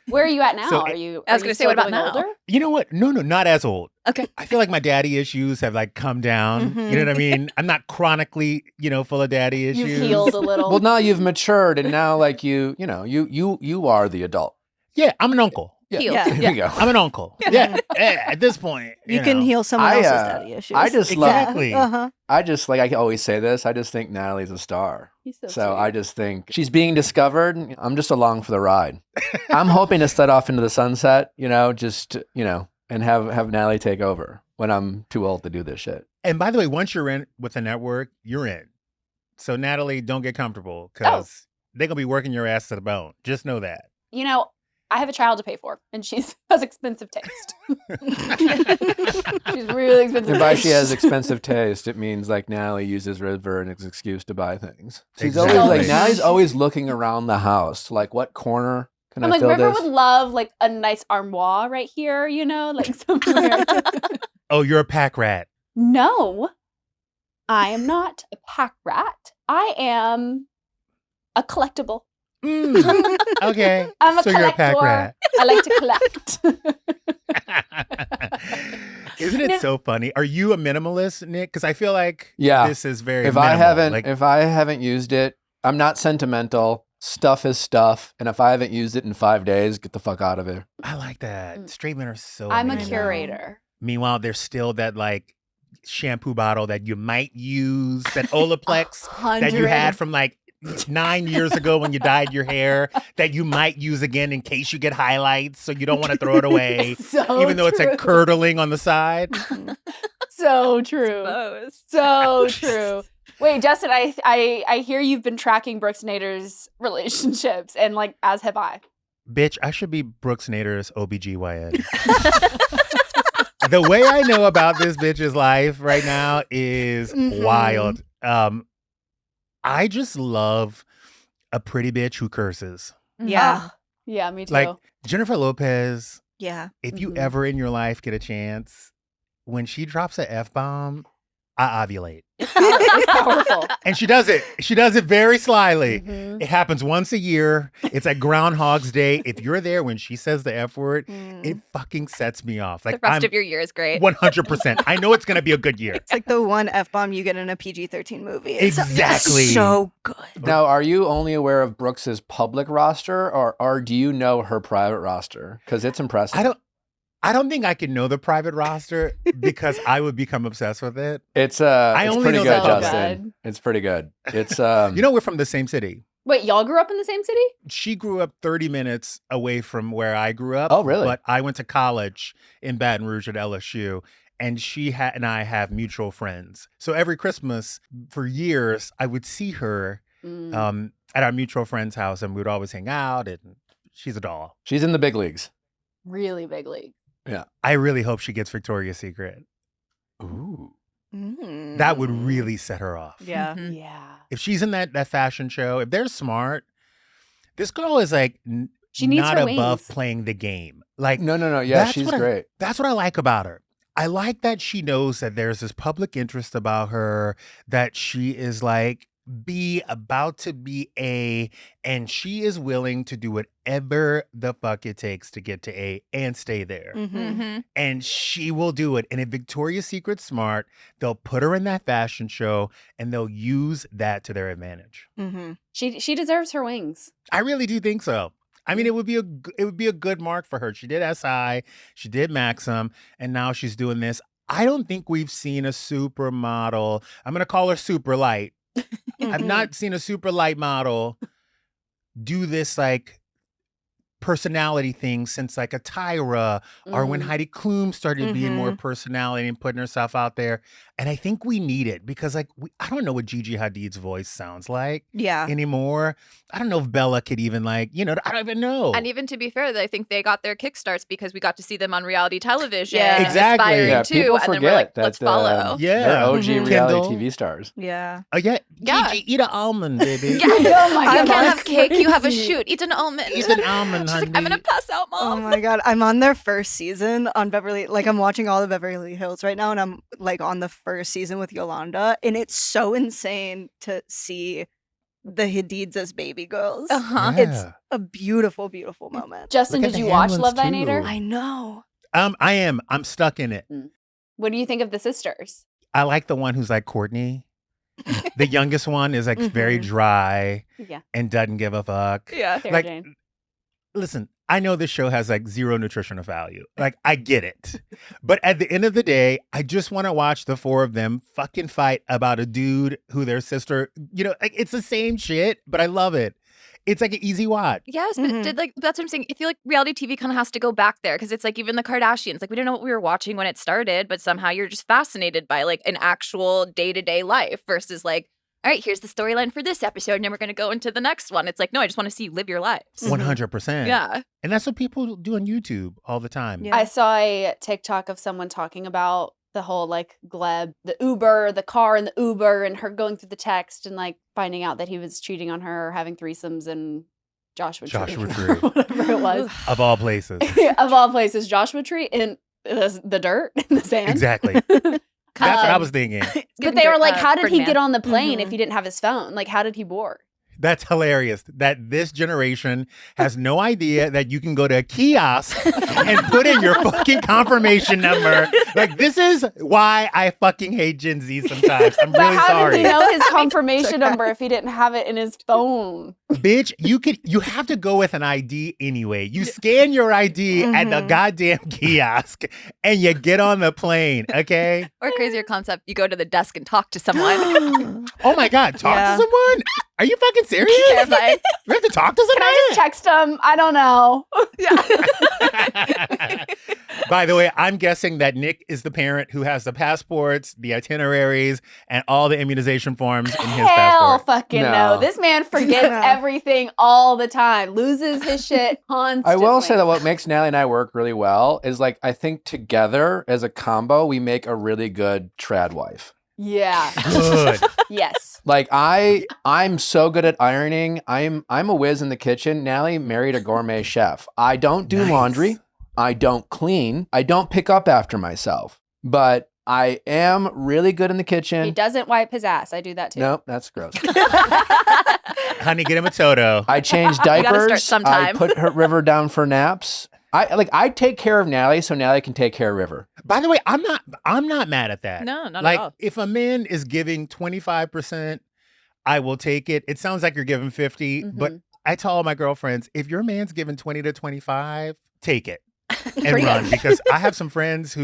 Where are you at now? So are you? I was are gonna you say, what still about going now? older? You know what? No, not as old. Okay. I feel like my daddy issues have like come down. You know what I mean? I'm not chronically, full of daddy issues. You've healed a little. Well, now you've matured, and now like you are the adult. Yeah, I'm an uncle. Yeah, Healed. Yeah. there you go. I'm an uncle. Yeah. At this point, You can know. heal someone I, else's uh, daddy issues. I just love- Exactly. Uh-huh. I just I always say this. I just think Natalie's a star. He's so So sweet. I just think she's being discovered. I'm just along for the ride. I'm hoping to set off into the sunset, and have Natalie take over when I'm too old to do this shit. And by the way, once you're in with the network, you're in. So Natalie, don't get comfortable because they're gonna be working your ass to the bone. Just know that. I have a child to pay for, and she has expensive taste. She's really expensive. And by taste. she has expensive taste, it means like Natalie uses River and an excuse to buy things. She's Exactly. always like Natalie's always looking around the house, like what corner can I'm I like, fill River this? would love like a nice armoire right here, like somewhere. Oh, you're a pack rat. No, I am not a pack rat. I am a collectible. Okay. I'm a so you're a pack collector. rat. I like to collect. Isn't it so funny? Are you a minimalist, Nick? Because I feel like Yeah. this is very If minimal. I haven't used it, I'm not sentimental. Stuff is stuff, and if I haven't used it in 5 days, get the fuck out of here. I like that. Straight men are so I'm a minimal. curator. Meanwhile, there's still that like shampoo bottle that you might use, that Olaplex that you had from like 9 years ago when you dyed your hair, that you might use again in case you get highlights, so you don't want to throw it away, So even though it's like true. curdling on the side. So true. So true. Wait, Justin, I hear you've been tracking Brooks Nader's relationships, and like as have I. Bitch, I should be Brooks Nader's OBGYN. The way I know about this bitch's life right now is wild. I just love a pretty bitch who curses. Yeah. Ah, yeah, me too. Like Jennifer Lopez, Yeah. if you Mhm. ever in your life get a chance, when she drops a F-bomb, I ovulate. It's powerful. And she does it. She does it very slyly. Mhm. It happens once a year. It's like Groundhog's Day. If you're there when she says the F word, it fucking sets me off. Like The rest I'm of your year is great. 100%. I know it's going to be a good year. It's like the one F-bomb you get in a PG-13 movie. It's Exactly. so good. Now, are you only aware of Brooks's public roster, or do you know her private roster? Because it's impressive. I don't think I can know the private roster because I would become obsessed with it. It's only pretty know good, the Justin. good. It's pretty good. It's You know, we're from the same city. Wait, y'all grew up in the same city? She grew up 30 minutes away from where I grew up. Oh, really? But I went to college in Baton Rouge at LSU, and she and I have mutual friends. So every Christmas for years, I would see her at our mutual friend's house, and we would always hang out, and she's a doll. she's in the big leagues. Really big league. Yeah. I really hope she gets Victoria's Secret. Ooh. That would really set her off. Yeah. Mhm. Yeah. If she's in that fashion show, if they're smart, this girl is like She needs not her above wings. playing the game. Like, No. Yeah, That's she's what I- great. that's what I like about her. I like that she knows that there's this public interest about her, that she is like B about to be A, and she is willing to do whatever the fuck it takes to get to A and stay there. Mhm. And she will do it. And if Victoria's Secret's smart, they'll put her in that fashion show and they'll use that to their advantage. She deserves her wings. I really do think so. I mean, it would be a good mark for her. She did SI, she did Maxim, and now she's doing this. I don't think we've seen a supermodel. I'm gonna call her super light. I've not seen a super light model do this like personality thing since like a Tyra or when Heidi Klum started being more personality and putting herself out there. And I think we need it because like I don't know what Gigi Hadid's voice sounds like Yeah. anymore. I don't know if Bella could even like, I don't even know. And even to be fair, I think they got their kickstarts because we got to see them on reality television. Yeah. Exactly. Aspiring Yeah, too, people and then forget we're like, that let's follow. Yeah. they're OG Mhm. reality Kendall. TV stars. Yeah. Yeah, Yeah. Gigi, eat an almond, baby. Yeah. Oh my You God, can't have that's cake, you have a crazy. shoot. Eat an almond. Eat an almond, She's like, I'm honey. gonna pass out, Oh mom. my god, I'm on their first season on Beverly. Like I'm watching all the Beverly Hills right now, and I'm like on the first season with Yolanda, and it's so insane to see the Hadids as baby girls. Uh-huh. Yeah. It's a beautiful, beautiful moment. Justin, Look at did the you watch Hamlins, Love Thy too. Nader? I know. I am. I'm stuck in it. What do you think of the sisters? I like the one who's like Courtney. The youngest one is like very dry Yeah. and doesn't give a fuck. Yeah. Sarah Like, Jane. listen, I know this show has like zero nutritional value. Like, I get it. But at the end of the day, I just want to watch the four of them fucking fight about a dude who their sister, like it's the same shit, but I love it. It's like an easy watch. Yes, but that's what I'm saying. I feel like reality TV kind of has to go back there because it's like even the Kardashians. Like we didn't know what we were watching when it started, but somehow you're just fascinated by like an actual day-to-day life versus like, all right, here's the storyline for this episode, and then we're going to go into the next one. It's like, no, I just want to see you live your lives. 100%. Yeah. And that's what people do on YouTube all the time. Yeah. I saw a TikTok of someone talking about the whole like Gleb, the Uber, the car and the Uber, and her going through the text and like finding out that he was cheating on her or having threesomes in Joshua Tree. Whatever it was. Of all places. Of all places, Joshua Tree in the dirt, in the sand. Exactly. That's what I Um, was thinking. But they were like, how did he Birdman. get on the plane if Mhm. he didn't have his phone? Like, how did he board? That's hilarious. That this generation has no idea that you can go to a kiosk and put in your fucking confirmation number. Like, this is why I fucking hate Gen Z sometimes. I'm But really how sorry. did he know his confirmation number if he didn't have it in his phone? Bitch, you have to go with an ID anyway. You scan your ID at the Mhm. goddamn kiosk and you get on the plane, okay? Or crazier concept, you go to the desk and talk to someone. Oh my God, talk Yeah. to someone? Are you fucking serious? Terrifying. You have to talk to Can somebody? I just text him? I don't know. By the way, I'm guessing that Nick is the parent who has the passports, the itineraries, and all the immunization forms in his Hell passport. fucking No. no. This man forgets No. everything all the time. Loses his shit constantly. I will say that what makes Natalie and I work really well is like I think together as a combo we make a really good trad wife. Yeah. Good. Yes. Like I'm so good at ironing. I'm a whiz in the kitchen. Natalie married a gourmet chef. I don't do Nice. laundry. I don't clean. I don't pick up after myself. But I am really good in the He kitchen. doesn't wipe his ass. I do that too. Nope, that's gross. Honey, get him a Toto. I change gotta start diapers. I sometime. put her River down for naps. I take care of Natalie so Natalie can take care of River. By the way, I'm not mad at that. No, not like, at all. if a man is giving 25%, I will take it. It sounds like you're giving 50, but I tell all my girlfriends, if your man's giving 20 to 25, take it. and run because I have some friends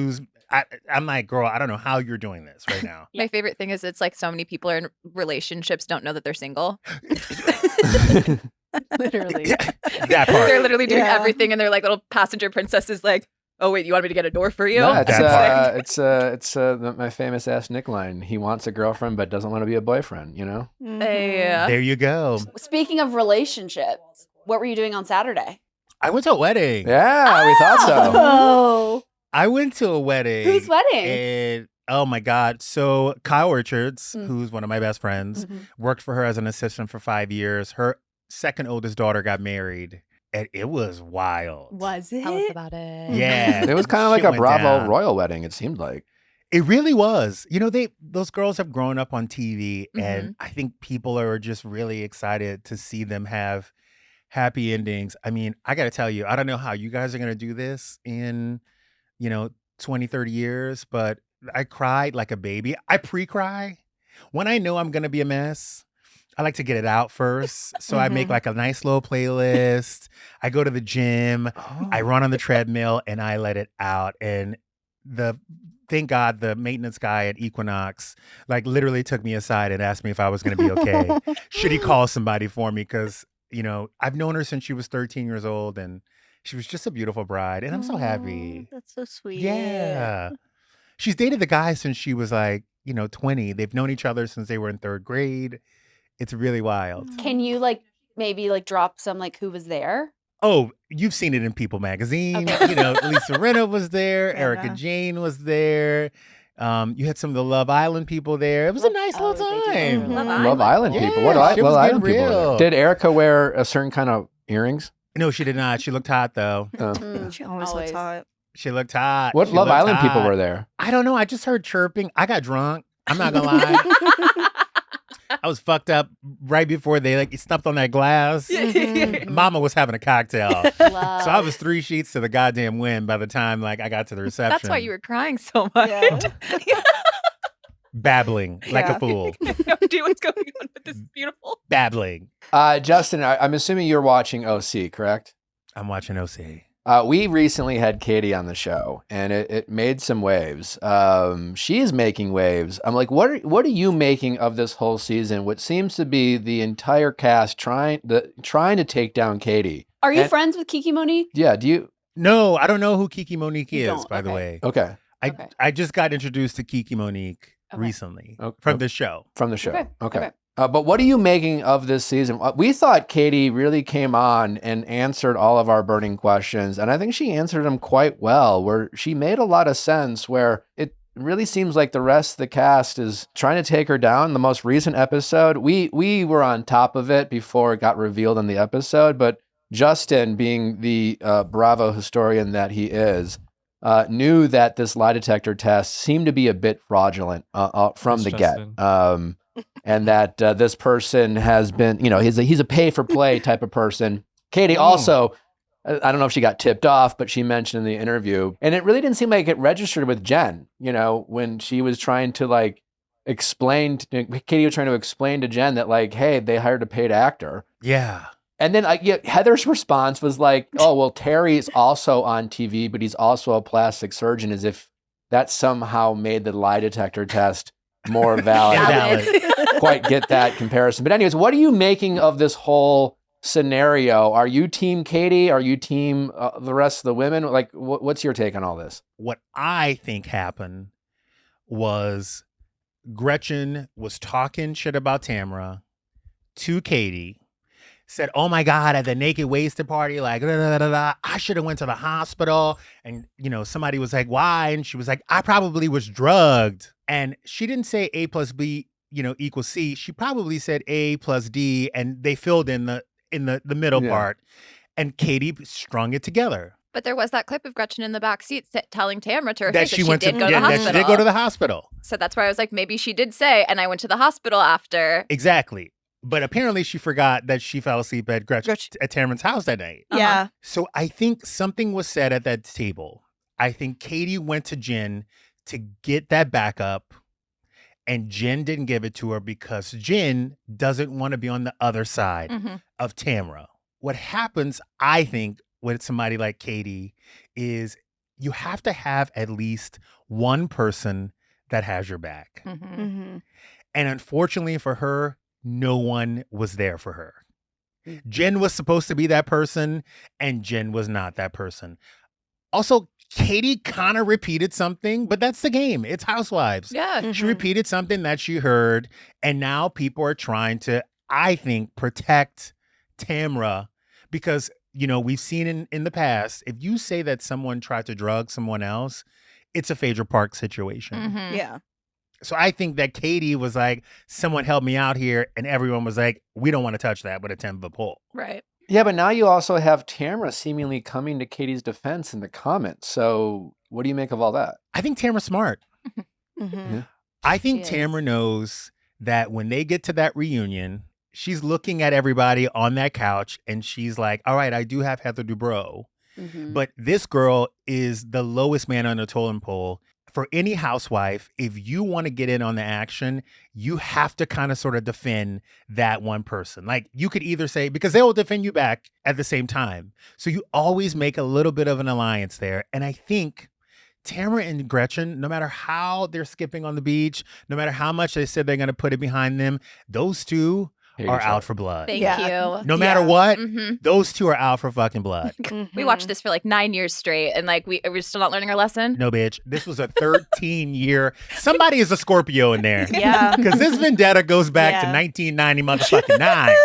I'm like, girl, I don't know how you're doing this right now. My favorite thing is it's like so many people are in relationships don't know that they're single. Literally. That part. They're literally doing Yeah. everything, and they're like little passenger princesses. Like, oh wait, you want me to get a door for you? No, That it's my famous ass Nick line. He wants a girlfriend but doesn't want to be a boyfriend. You know. Mhm. There you go. Speaking of relationships, what were you doing on Saturday? I went to a wedding. Yeah, we thought so. Oh, I went to a wedding. whose wedding? And oh my God. So Kyle Richards, Mm. who's one of my best friends, Mhm. worked for her as an assistant for 5 years. Her second oldest daughter got married. And it was wild. Was it? Tell us about it. Yeah. It was kind of like Shit a went Bravo down. royal wedding. It seemed like. It really was. You know, those girls have grown up on TV, and I think people are just really excited to see them have happy endings. I mean, I got to tell you, I don't know how you guys are going to do this in, 20, 30 years, but I cried like a baby. I pre-cry. When I know I'm going to be a mess, I like to get it out first. So I make like a nice little playlist. I go to the gym. I run on the treadmill and I let it out. And thank God the maintenance guy at Equinox like literally took me aside and asked me if I was going to be okay. Should he call somebody for me? Because, I've known her since she was 13 years old and she was just a beautiful bride. And I'm so happy. That's so sweet. Yeah. She's dated the guy since she was like, 20. They've known each other since they were in 3rd grade. It's really wild. Can you maybe drop some who was there? Oh, you've seen it in People magazine. Okay. Lisa Rinna was there. Yeah. Erica Jane was there. You had some of the Love Island people there. It was a nice little they do. time. Love Love Island people. What Yeah, shit Love was getting Island people were there? real. Did Erica wear a certain kind of earrings? No, she did not. She looked hot though. She always Always. looks hot. She looked hot. What She Love looked Island people hot. were there? I don't know. I just heard chirping. I got drunk. I'm not gonna lie. I was fucked up right before they stepped on that glass. Mama was having a cocktail. So I was 3 sheets to the goddamn wind by the time I got to the reception. That's why you were crying so much. Yeah. babbling like Yeah. a fool. I have no idea what's going on with this beautiful. Babbling. Justin, I'm assuming you're watching OC, correct? I'm watching OC. We recently had Katie on the show, and it made some waves. She is making waves. I'm like, what are you making of this whole season? What seems to be the entire cast trying to take down Katie. Are you And- friends with Kiki Monique? Yeah. Do you? No, I don't know who Kiki Monique You is, don't, by the okay. way. Okay. Okay. I just got introduced to Kiki Monique Okay. recently Okay. from the show. From the show. Okay. Okay. But what are you making of this season? We thought Katie really came on and answered all of our burning questions. And I think she answered them quite well, where she made a lot of sense, where it really seems like the rest of the cast is trying to take her down. The most recent episode, we were on top of it before it got revealed in the episode. But Justin, being the Bravo historian that he is, knew that this lie detector test seemed to be a bit fraudulent from Yes, the get. Justin. And that this person has been, he's a pay for play type of person. Katie also, I don't know if she got tipped off, but she mentioned in the interview, and it really didn't seem like it registered with Jen, when she was trying to Katie was trying to explain to Jen that hey, they hired a paid actor. Yeah. And then Heather's response was oh, well, Terry's also on TV, but he's also a plastic surgeon, as if that somehow made the lie detector test more valid. Invalid. Quite get that comparison. But anyways, what are you making of this whole scenario? Are you team Katie? Are you team the rest of the women? What's your take on all this? What I think happened was Gretchen was talking shit about Tamra to Katie, said, oh my God, at the naked wasted party, da, da, da, da, I should have went to the hospital. And, somebody was like, why? And she was like, I probably was drugged. And she didn't say A plus B, equals C. She probably said A plus D, and they filled in the middle Yeah. part. And Katie strung it together. But there was that clip of Gretchen in the back seat telling Tamra to her That face she that went she did go to the that hospital. she did go to the hospital. So that's why I was like, maybe she did say, and I went to the hospital after. Exactly. But apparently she forgot that she fell asleep at at Tamron's house that night. Yeah. So I think something was said at that table. I think Katie went to Jen to get that backup, and Jen didn't give it to her because Jen doesn't want to be on the other side Mhm. of Tamra. What happens, I think, with somebody like Katie is you have to have at least one person that has your back. Mhm. Mm-hmm. And unfortunately for her, no one was there for her. Jen was supposed to be that person, and Jen was not that person. Also, Katie kind of repeated something, but that's the game. It's Housewives. Yeah. She repeated something that she heard, and now people are trying to, I think, protect Tamra because, you know, we've seen in the past, if you say that someone tried to drug someone else, it's a Phaedra Park situation. Mhm. Yeah. So I think that Katie was like, someone help me out here, and everyone was like, we don't want to touch that with a 10-foot pole. Right. Yeah, but now you also have Tamra seemingly coming to Katie's defense in the comments. So what do you make of all that? I think Tamra's smart. Mm-hmm. Yeah. I think She is. Tamra knows that when they get to that reunion, she's looking at everybody on that couch and she's like, all right, I do have Heather Dubrow, Mhm. but this girl is the lowest man on the totem pole. For any housewife, if you want to get in on the action, you have to kind of sort of defend that one person. Like you could either say, because they will defend you back at the same time. So you always make a little bit of an alliance there. And I think Tamra and Gretchen, no matter how they're skipping on the beach, no matter how much they said they're going to put it behind them, those two Hate are each out other. for blood. Thank Yeah. you. No matter Yeah. what, Mhm. those two are out for fucking blood. We watched this for like 9 years straight, and like we're still not learning our lesson. No, bitch. This was a 13-year. Somebody is a Scorpio in there. Yeah. Because this vendetta goes back to Yeah. 1990 motherfucking 9.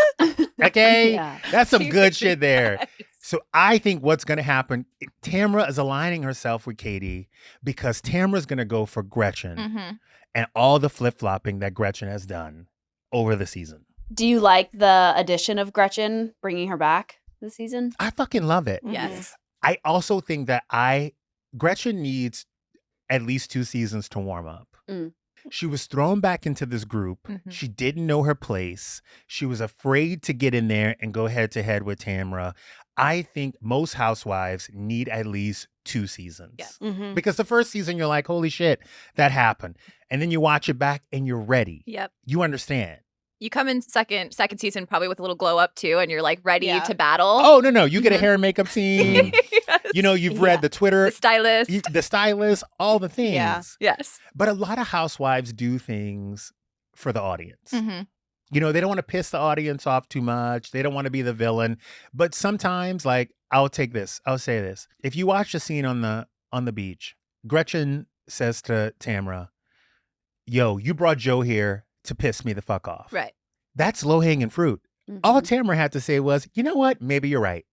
Okay? Yeah. That's some good shit there. So I think what's going to happen, Tamra is aligning herself with Katie because Tamra's going to go for Gretchen Mhm. and all the flip-flopping that Gretchen has done over the season. Do you like the addition of Gretchen bringing her back this season? I fucking love it. Yes. I also think that Gretchen needs at least 2 seasons to warm up. Mm. She was thrown back into this group. Mhm. She didn't know her place. She was afraid to get in there and go head to head with Tamra. I think most housewives need at least 2 seasons. Yeah. Mm-hmm. Because the first season, you're like, holy shit, that happened. And then you watch it back and you're ready. Yep. You understand. You come in second season probably with a little glow up too, and you're like ready Yeah. to battle. Oh, no. You get a Mhm. hair and makeup scene. Yes. You know, you've read Yeah. the Twitter, The stylist. the stylist, all the things. Yeah. Yes. But a lot of housewives do things for the audience. Mm-hmm. You know, they don't want to piss the audience off too much. They don't want to be the villain. But sometimes, like, I'll say this. If you watch the scene on the beach, Gretchen says to Tamra, yo, you brought Joe here to piss me the fuck off. Right. That's low-hanging fruit. Mhm. All Tamra had to say was, you know what? Maybe you're right.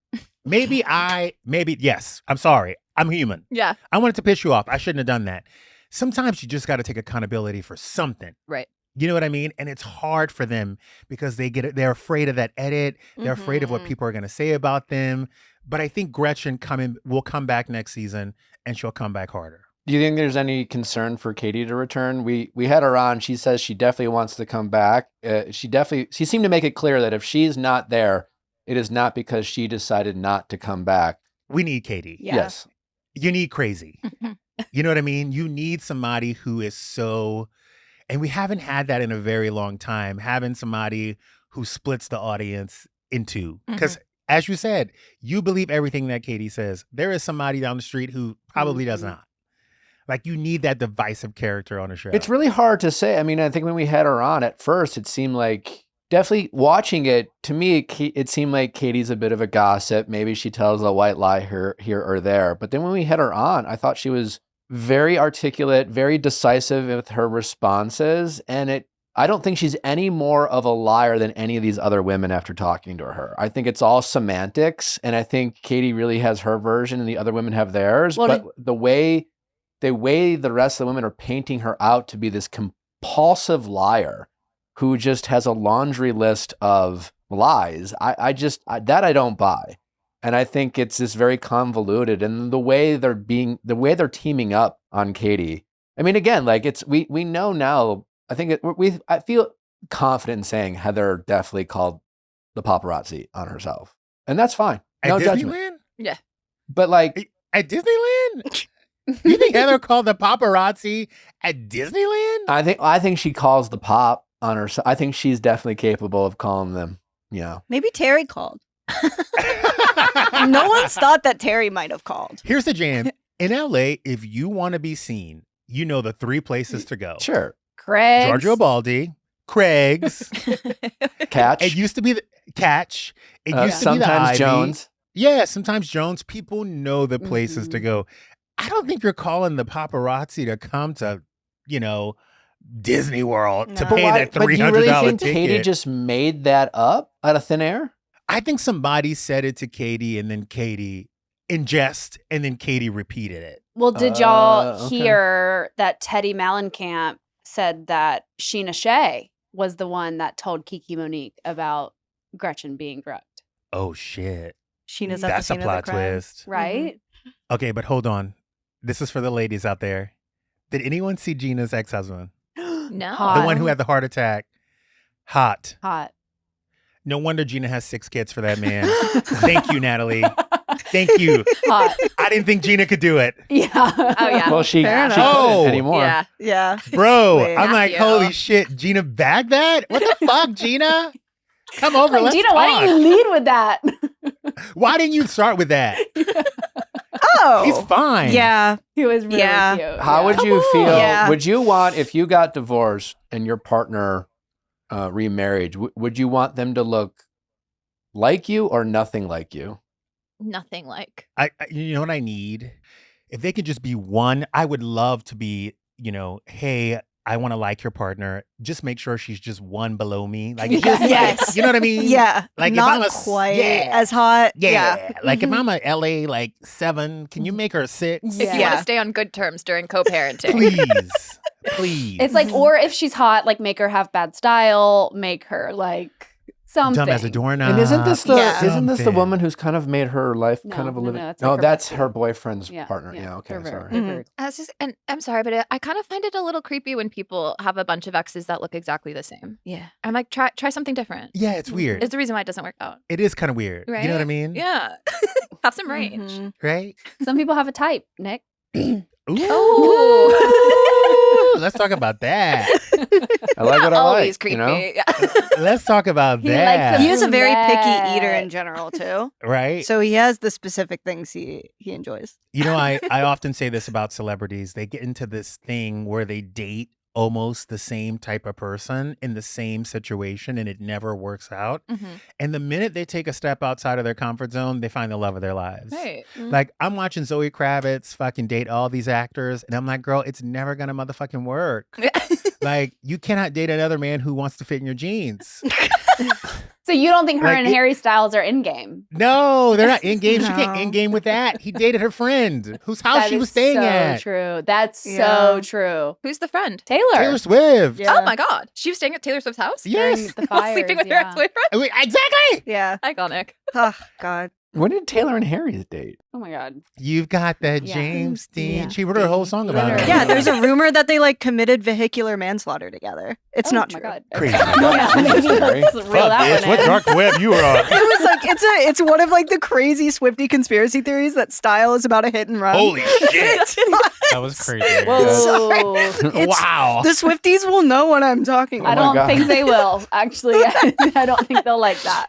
Yes, I'm sorry. I'm human. Yeah. I wanted to piss you off. I shouldn't have done that. Sometimes you just got to take accountability for something. Right. You know what I mean? And it's hard for them because they're afraid of that edit. They're afraid of what Mhm. people are going to say about them. But I think Gretchen will come back next season and she'll come back harder. Do you think there's any concern for Katie to return? We had her on. She says she definitely wants to come back. She seemed to make it clear that if she's not there, it is not because she decided not to come back. We need Katie. Yeah. Yes. You need crazy. You know what I mean? You need somebody who is so, and we haven't had that in a very long time, having somebody who splits the audience in two. Because as you said, you believe everything that Katie says. There is somebody down the street who probably does Mhm. not. Like, you need that divisive character on a show. It's really hard to say. I mean, I think when we had her on at first, it seemed like definitely watching it, to me, it seemed like Katie's a bit of a gossip. Maybe she tells a white lie here or there. But then when we had her on, I thought she was very articulate, very decisive with her responses. And I don't think she's any more of a liar than any of these other women after talking to her. I think it's all semantics. And I think Katie really has her version and the other women have theirs. Well, but the way the rest of the women are painting her out to be this compulsive liar who just has a laundry list of lies, I don't buy. And I think it's just very convoluted. And the way they're teaming up on Katie. I mean, again, like we know now, I feel confident in saying Heather definitely called the paparazzi on herself. And that's fine. No At judgment. Disneyland? Yeah. But like, At Disneyland? You think Heather called the paparazzi at Disneyland? I think she calls the pop on herself. I think she's definitely capable of calling them. Yeah. Maybe Terry called. No one's thought that Terry might have called. Here's the jam. In LA, if you want to be seen, you know the 3 places to go. Sure. Craig. Giorgio Baldi, Craig's. Catch. It used to be the Catch. It used to be the sometimes Ivy. Jones. Yeah, sometimes Jones. People know the places to go. I don't think you're calling the paparazzi to come to, Disney World to No. pay that $300 But you really think ticket. Katie just made that up out of thin air? I think somebody said it to Katie and then Katie in jest and then Katie repeated it. Well, did y'all Okay. hear that Teddy Mellencamp said that Sheena Shea was the one that told Kiki Monique about Gretchen being drugged, Oh, shit. Sheena's at That's the a scene of the plot crime. twist. right? Okay, but hold on. This is for the ladies out there. Did anyone see Gina's ex-husband? No. Hot. The one who had the heart attack? Hot. Hot. No wonder Gina has 6 kids for that man. Thank you, Natalie. Thank you. Hot. I didn't think Gina could do it. Yeah. Oh, yeah. Well, she Fair couldn't enough. Oh, anymore. Yeah. Yeah. Bro, Wait. I'm like, Matthew. holy shit, Gina bagged that? What the fuck, Gina? Come over, Like, let's Gina, talk. why didn't you lead with that? Why didn't you start with that? Oh. He's fine. Yeah. He was really Yeah. cute. How would Come you on. feel? Yeah. Would you want, if you got divorced and your partner remarried, would you want them to look like you or nothing like you? Nothing like. You know what I need? If they could just be one, I would love to be, hey, I want to like your partner. Just make sure she's just one below me. Like, Yes. just, Yes. you know what I mean? Yeah. Like, if not I'm a- quite yeah. as hot. Yeah. Like, if Mhm. I'm a LA, 7, can you make her a 6? If you want Yeah. to stay on good terms during co-parenting. Please. Please. It's like, or if she's hot, like make her have bad style, make her like something. dumb as a doorknob. And isn't this the Yeah. isn't this the Something. woman who's kind of made her life No, kind of a no, living? no, it's No, like her that's bestie. her boyfriend's Yeah, partner. Yeah, okay, they're sorry. very- Mhm. very- I was just, and I'm sorry, but I kind of find it a little creepy when people have a bunch of exes that look exactly the same. Yeah. I'm like, try something different. Yeah, it's weird. It's the reason why it doesn't work out. It is kind of weird. You know what I Right? mean? Yeah. Have some range. Mhm. Right? Some people have a type, Nick. Ooh. Oh. Let's talk about that. I like what I Always like. creepy. You know? Yeah. Let's talk about He likes that. the He is a very picky eater brunette. in general too. Right? So he has the specific things he enjoys. You know, I often say this about celebrities. They get into this thing where they date almost the same type of person in the same situation and it never works out. Mhm. And the minute they take a step outside of their comfort zone, they find the love of their lives. Right. Like, I'm watching Zoe Kravitz fucking date all these actors, and I'm like, girl, it's never gonna motherfucking work. Like, you cannot date another man who wants to fit in your jeans. So you don't think her Like and it- Harry Styles are in game? No, they're not in game. She can't No. in game with that. He dated her friend whose house That she was is staying so at. true. That's so Yeah. true. Who's the friend? Taylor. Taylor Swift. Yeah. Oh my God. She was staying at Taylor Swift's house? Yes. During the While fires, sleeping with her yeah. ex-boyfriend? Wait, exactly. Yeah. Iconic. Oh God. When did Taylor and Harry date? Oh my God. You've got that Yeah. James Dean. Yeah. She wrote a whole song about it. Literally. Yeah, there's a rumor that they committed vehicular manslaughter together. It's Oh not my true. God. Crazy. Yeah. Harry. Let's reel that one in. dark web you were on? It was like it's one of like the crazy Swiftie conspiracy theories that style is about a hit and run. Holy shit. That was crazy. Whoa. It's- Wow. The Swifties will know what I'm talking I Oh my about. don't God. think they will. Actually, I don't think they'll like that.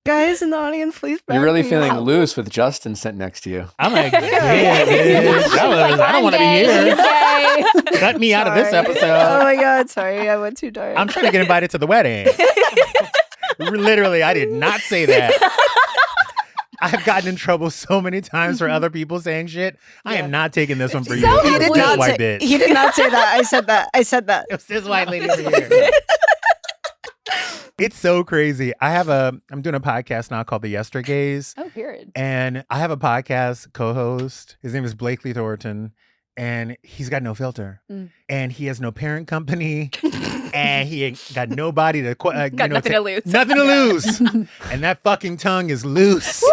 Guys in the audience, please. You're back really me feeling up. loose with Justin sitting next to you. I'm like, yeah, bitch. I don't want to be here. Gay. Cut me out of this Sorry. episode. Oh my God, sorry, I went too dark. I'm trying to get invited to the wedding. Literally, I did not say that. I've gotten in trouble so many times for other people saying shit. I am not taking this one for you. So It he was did this not white say. bitch. He did not say that. I said that. I said that. It was this white lady over here. It's so crazy. I'm doing a podcast now called The Yestergays. Oh, period. And I have a podcast co-host. His name is Blakely Thornton. And he's got no filter. Mm. And he has no parent company. And he ain't got nobody to... Got nothing to lose. Nothing to lose. And that fucking tongue is loose.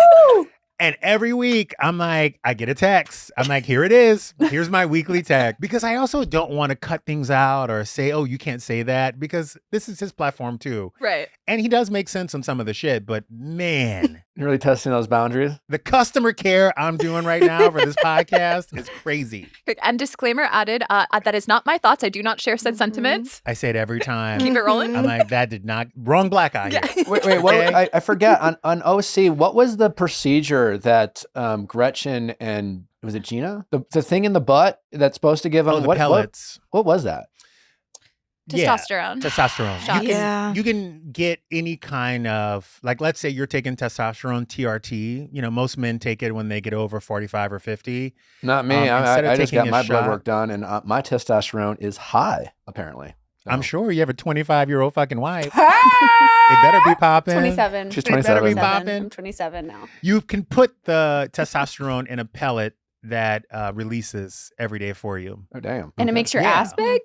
And every week, I'm like, I get a text. I'm like, here it is. Here's my weekly text. Because I also don't want to cut things out or say, oh, you can't say that. Because this is his platform too. Right. And he does make sense on some of the shit. But man, You're really testing those boundaries. the customer care I'm doing right now for this podcast is crazy. And disclaimer added, that is not my thoughts. I do not share said sentiments. I say it every time. Keep it rolling. I'm like, that did not... Wrong black eye here. Wait, what, Okay. I forget. On OC, what was the procedure hear that Gretchen and was it Gina? The thing in the butt that's supposed to give them the pellets. What was that? Testosterone. Yeah, testosterone. Shots. You can get any kind of, like, let's say you're taking testosterone, TRT. You know, most men take it when they get over 45 or 50. Not me. Instead of I just taking got a my blood shot- work done, and my testosterone is high, apparently. So. I'm sure you have a 25-year-old fucking wife. It better be popping. 27. She's It better be 27. popping. I'm 27 now. You can put the testosterone in a pellet that releases every day for you. Oh, damn. And it Okay. makes your Yeah. ass big?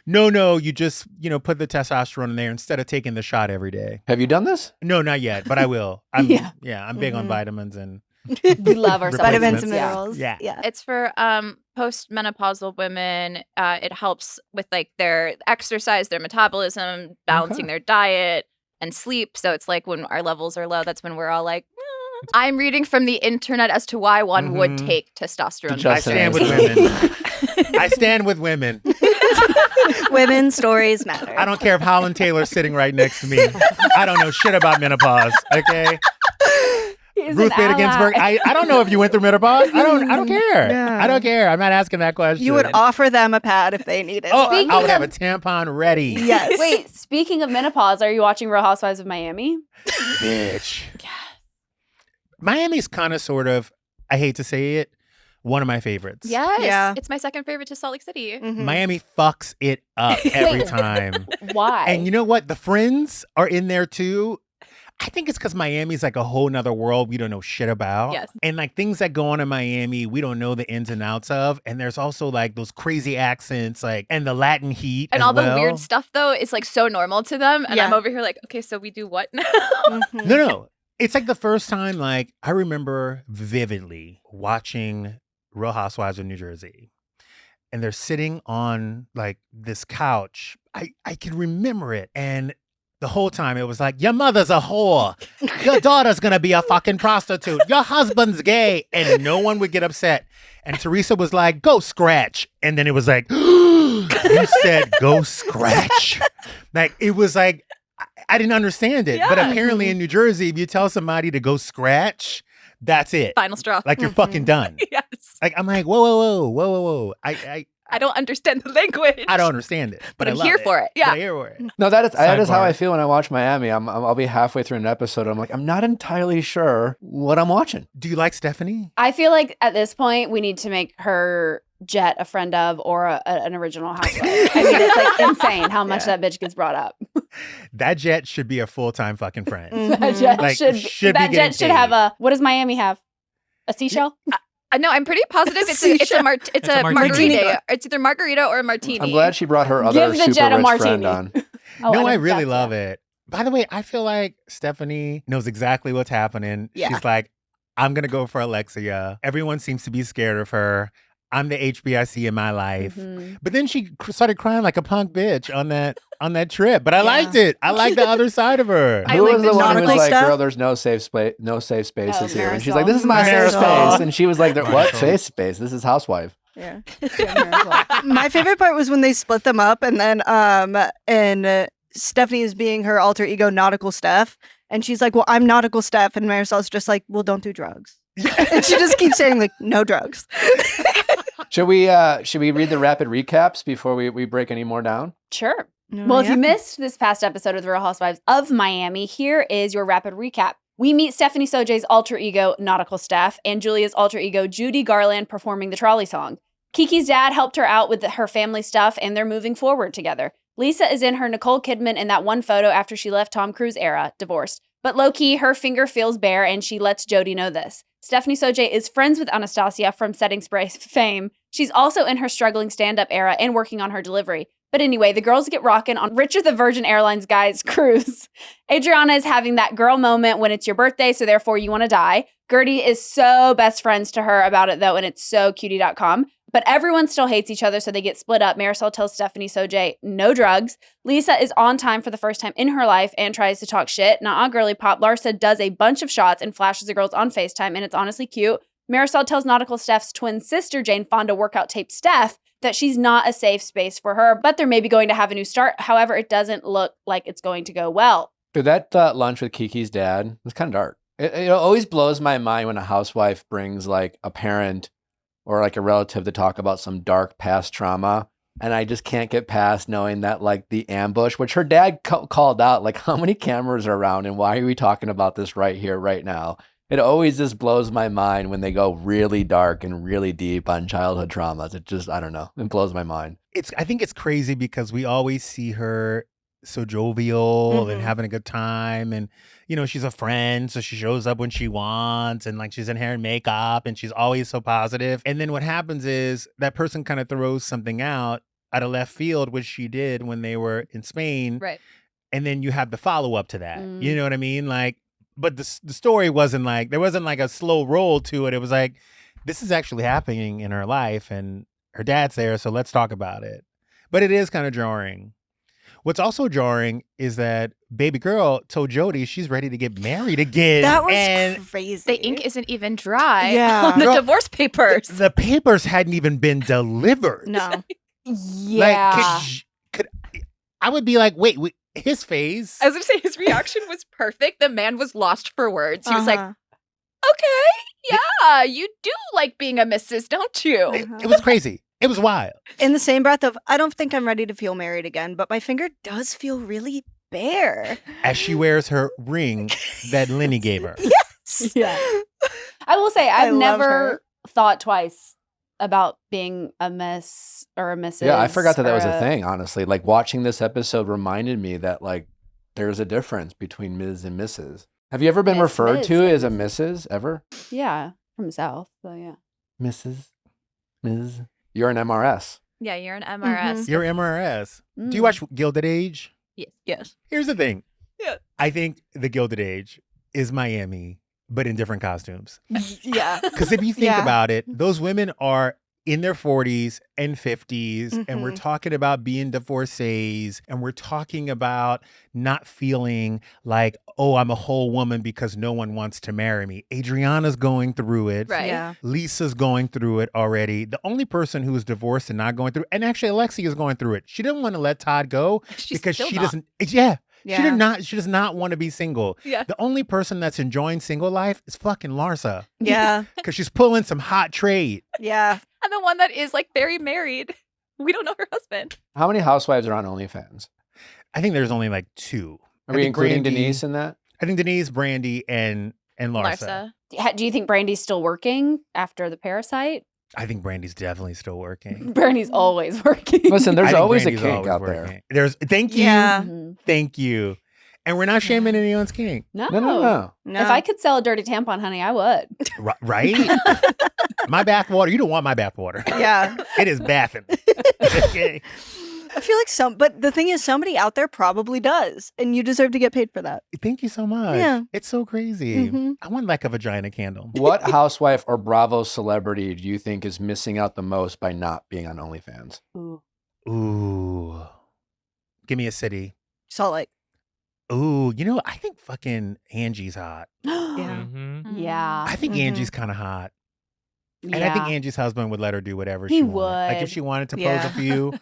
No, you just, put the testosterone in there instead of taking the shot every day. Have you done this? No, not yet, but I will. I'm big on Mhm. vitamins and We love our Vitamins Replacements. and minerals. Yeah. It's for postmenopausal women. It helps with like their exercise, their metabolism, balancing their diet and sleep. So it's like when our levels are low, that's when we're all like, I'm reading from the internet as to why one would Mhm. take testosterone. Just- I stand with women. I stand with women. Women's stories matter. I don't care if Holland Taylor's sitting right next to me. I don't know shit about menopause. Okay, He's Ruth an Bader Ginsburg. ally. I don't know if you went through menopause. I don't care. Yeah. I don't care. I'm not asking that question. You would offer them a pad if they needed Oh, one. I would have a tampon ready. Yes. Wait, speaking of menopause, are you watching Real Housewives of Miami? Bitch. Miami's kind of, sort of, I hate to say it, one of my favorites. Yes. Yeah. It's my second favorite to Salt Lake City. Mhm. Miami fucks it up every Wait. time. Why? And you know what? The Friends are in there too. I think it's because Miami's like a whole nother world we don't know shit about. Yes. And like things that go on in Miami, we don't know the ins and outs of. And there's also like those crazy accents, like, and the Latin heat. And as all the well. weird stuff, though, is like so normal to them. And I'm Yeah. over here like, okay, so we do what now? Mhm. No. It's like the first time, like, I remember vividly watching Real Housewives of New Jersey. And they're sitting on like this couch. I can remember it. And the whole time it was like, your mother's a whore. Your daughter's going to be a fucking prostitute. Your husband's gay. And no one would get upset. And Teresa was like, go scratch. And then it was like, you said go scratch. Like, it was like, I didn't understand it. But Yeah. apparently in New Jersey, if you tell somebody to go scratch, that's it. Final straw. Like, you're fucking done. Yes. Like, I'm like, whoa. I don't understand the language. I don't understand it. But I I'm love here for it. But Yeah. I'm here for it. No, that is how I Sidebar. feel when I watch Miami. I'll be halfway through an episode. I'm like, I'm not entirely sure what I'm watching. Do you like Stephanie? I feel like at this point we need to make her Jet a friend of or an original housewife. I mean, it's like insane how much that bitch gets brought up. That Jet should be a full-time fucking friend. Mhm. That Jet Like, should, should be that getting Jet should have paid. what does Miami have? A seashell? No, I'm pretty positive it's a martini. margarita. It's either margarita or a martini. I'm glad she brought her other Give the super Jet a rich friend martini. on. Oh, No, I think really that's love it. By the way, I feel like Stephanie knows exactly what's happening. Yeah. She's like, I'm going to go for Alexia. Everyone seems to be scared of her. I'm the HBIC in my life. Mhm. But then she started crying like a punk bitch on that trip. But I liked it. I like the other side of her. I Who like was the the one who was nautical like, stuff. girl, there's no safe spaces here. And she's Marisol. like, this is my safe Marisol. space. And she was like, what Marisol. safe space? This is housewife. Yeah. My favorite part was when they split them up, and then Stephanie is being her alter ego, Nautical Steph, and she's like, "Well, I'm Nautical Steph," and Marisol's just like, "Well, don't do drugs," and she just keeps saying like, "No drugs." Should we read the rapid recaps before we break any more down? Sure. Oh, Well, if you missed this past episode of The Real Housewives of Miami, here is your rapid recap. We meet Stephanie Sojay's alter ego, Nautical Steph, and Julia's alter ego, Judy Garland, performing the trolley song. Kiki's dad helped her out with her family stuff, and they're moving forward together. Lisa is in her Nicole Kidman in that one photo after she left Tom Cruise era, divorced. But low-key, her finger feels bare, and she lets Jody know this. Stephanie Sojay is friends with Anastasia from Setting Spray fame. She's also in her struggling stand-up era and working on her delivery. But anyway, the girls get rocking on Richard the Virgin Airlines guy's cruise. Adriana is having that girl moment when it's your birthday, so therefore you want to die. Gertie is so best friends to her about it, though, and it's so cutie.com. But everyone still hates each other, so they get split up. Marisol tells Stephanie Sojay, no drugs. Lisa is on time for the first time in her life and tries to talk shit. Nah, girly pop. Larsa does a bunch of shots and flashes the girls on FaceTime, and it's honestly cute. Marisol tells Nautical Steph's twin sister, Jane Fonda workout tape Steph, that she's not a safe space for her, but they're maybe going to have a new start. However, it doesn't look like it's going to go well. Dude, that lunch with Kiki's dad was kind of dark. It always blows my mind when a housewife brings like a parent or like a relative to talk about some dark past trauma. And I just can't get past knowing that like the ambush, which her dad called out, like how many cameras are around and why are we talking about this right here, right now? It always just blows my mind when they go really dark and really deep on childhood traumas. It just, I don't know, it blows my mind. I think it's crazy because we always see her so jovial and having a good time, and she's a friend, so she shows up when she wants, and like she's in hair and makeup, and she's always so positive. And then what happens is that person kind of throws something out of left field, which she did when they were in Spain, Right. And then you have the follow up to that. You know what I mean? Like, but the story wasn't like, there wasn't like a slow roll to it. It was like, this is actually happening in her life, and her dad's there, so let's talk about it. But it is kind of jarring. What's also jarring is that baby girl told Jody she's ready to get married again. That was crazy. The ink isn't even dry Yeah. on the Girl, divorce papers. The papers hadn't even been delivered. No. Yeah. Like, could I would be like, wait, his face. I was going to say his reaction was perfect. The man was lost for words. He was like, okay, yeah, you do like being a missus, don't you? It was crazy. It was wild. In the same breath of, I don't think I'm ready to feel married again, but my finger does feel really bare. As she wears her ring that Lenny gave her. Yes. Yeah. I will say, I I've love never her. thought twice about being a miss or a missus. Yeah, I forgot that or was a thing, honestly. Like watching this episode reminded me that like there's a difference between Ms. and Mrs. Have you ever been Miss, referred Ms. to as a Mrs. ever? Yeah, from South. So yeah. Mrs. Ms. You're an MRS. Yeah, you're an MRS. You're MRS. Do you Mm. watch Gilded Age? Yes. Here's the thing. Yeah. I think the Gilded Age is Miami, but in different costumes. Yeah. Because if you think Yeah. about it, those women are in their 40s and 50s, and we're talking about being divorcees, and we're talking about not feeling like, oh, I'm a whole woman because no one wants to marry me. Adriana's going through it. Right. Yeah. Lisa's going through it already. The only person who's divorced and not going through, and actually Alexia is going through it. She didn't want to let Todd go She's because still she not. doesn't. Yeah. Yeah. She does not want to be single. Yeah. The only person that's enjoying single life is fucking Larsa Yeah. because she's pulling some hot trade. Yeah. And the one that is like very married. We don't know her husband. How many housewives are on OnlyFans? I think there's only like two. Are I we think including Brandy- Denise in that? I think Denise, Brandy, and Larsa. Larsa. Do you think Brandy's still working after the Parasite? I think Brandy's definitely still working. Brandy's always working. Listen, there's I think always a Brandy's kink always out working. there. Thank you. Yeah. Mhm. Thank you. And we're not shaming anyone's kink. No. No. No. If I could sell a dirty tampon, honey, I would. Right? My bathwater. You don't want my bathwater. Yeah. It is bathing. Okay. I feel like but the thing is, somebody out there probably does, and you deserve to get paid for that. Thank you so much. Yeah. It's so crazy. Mhm. I want like a vagina candle. What housewife or Bravo celebrity do you think is missing out the most by not being on OnlyFans? Ooh. Ooh. Give me a city. Salt Lake. Ooh, I think fucking Angie's hot. Yeah. Mm-hmm. Yeah. I think Mhm. Angie's kind of hot. Yeah. And I think Angie's husband would let her do whatever He she wanted. Like if would. she wanted to pose Yeah. a few,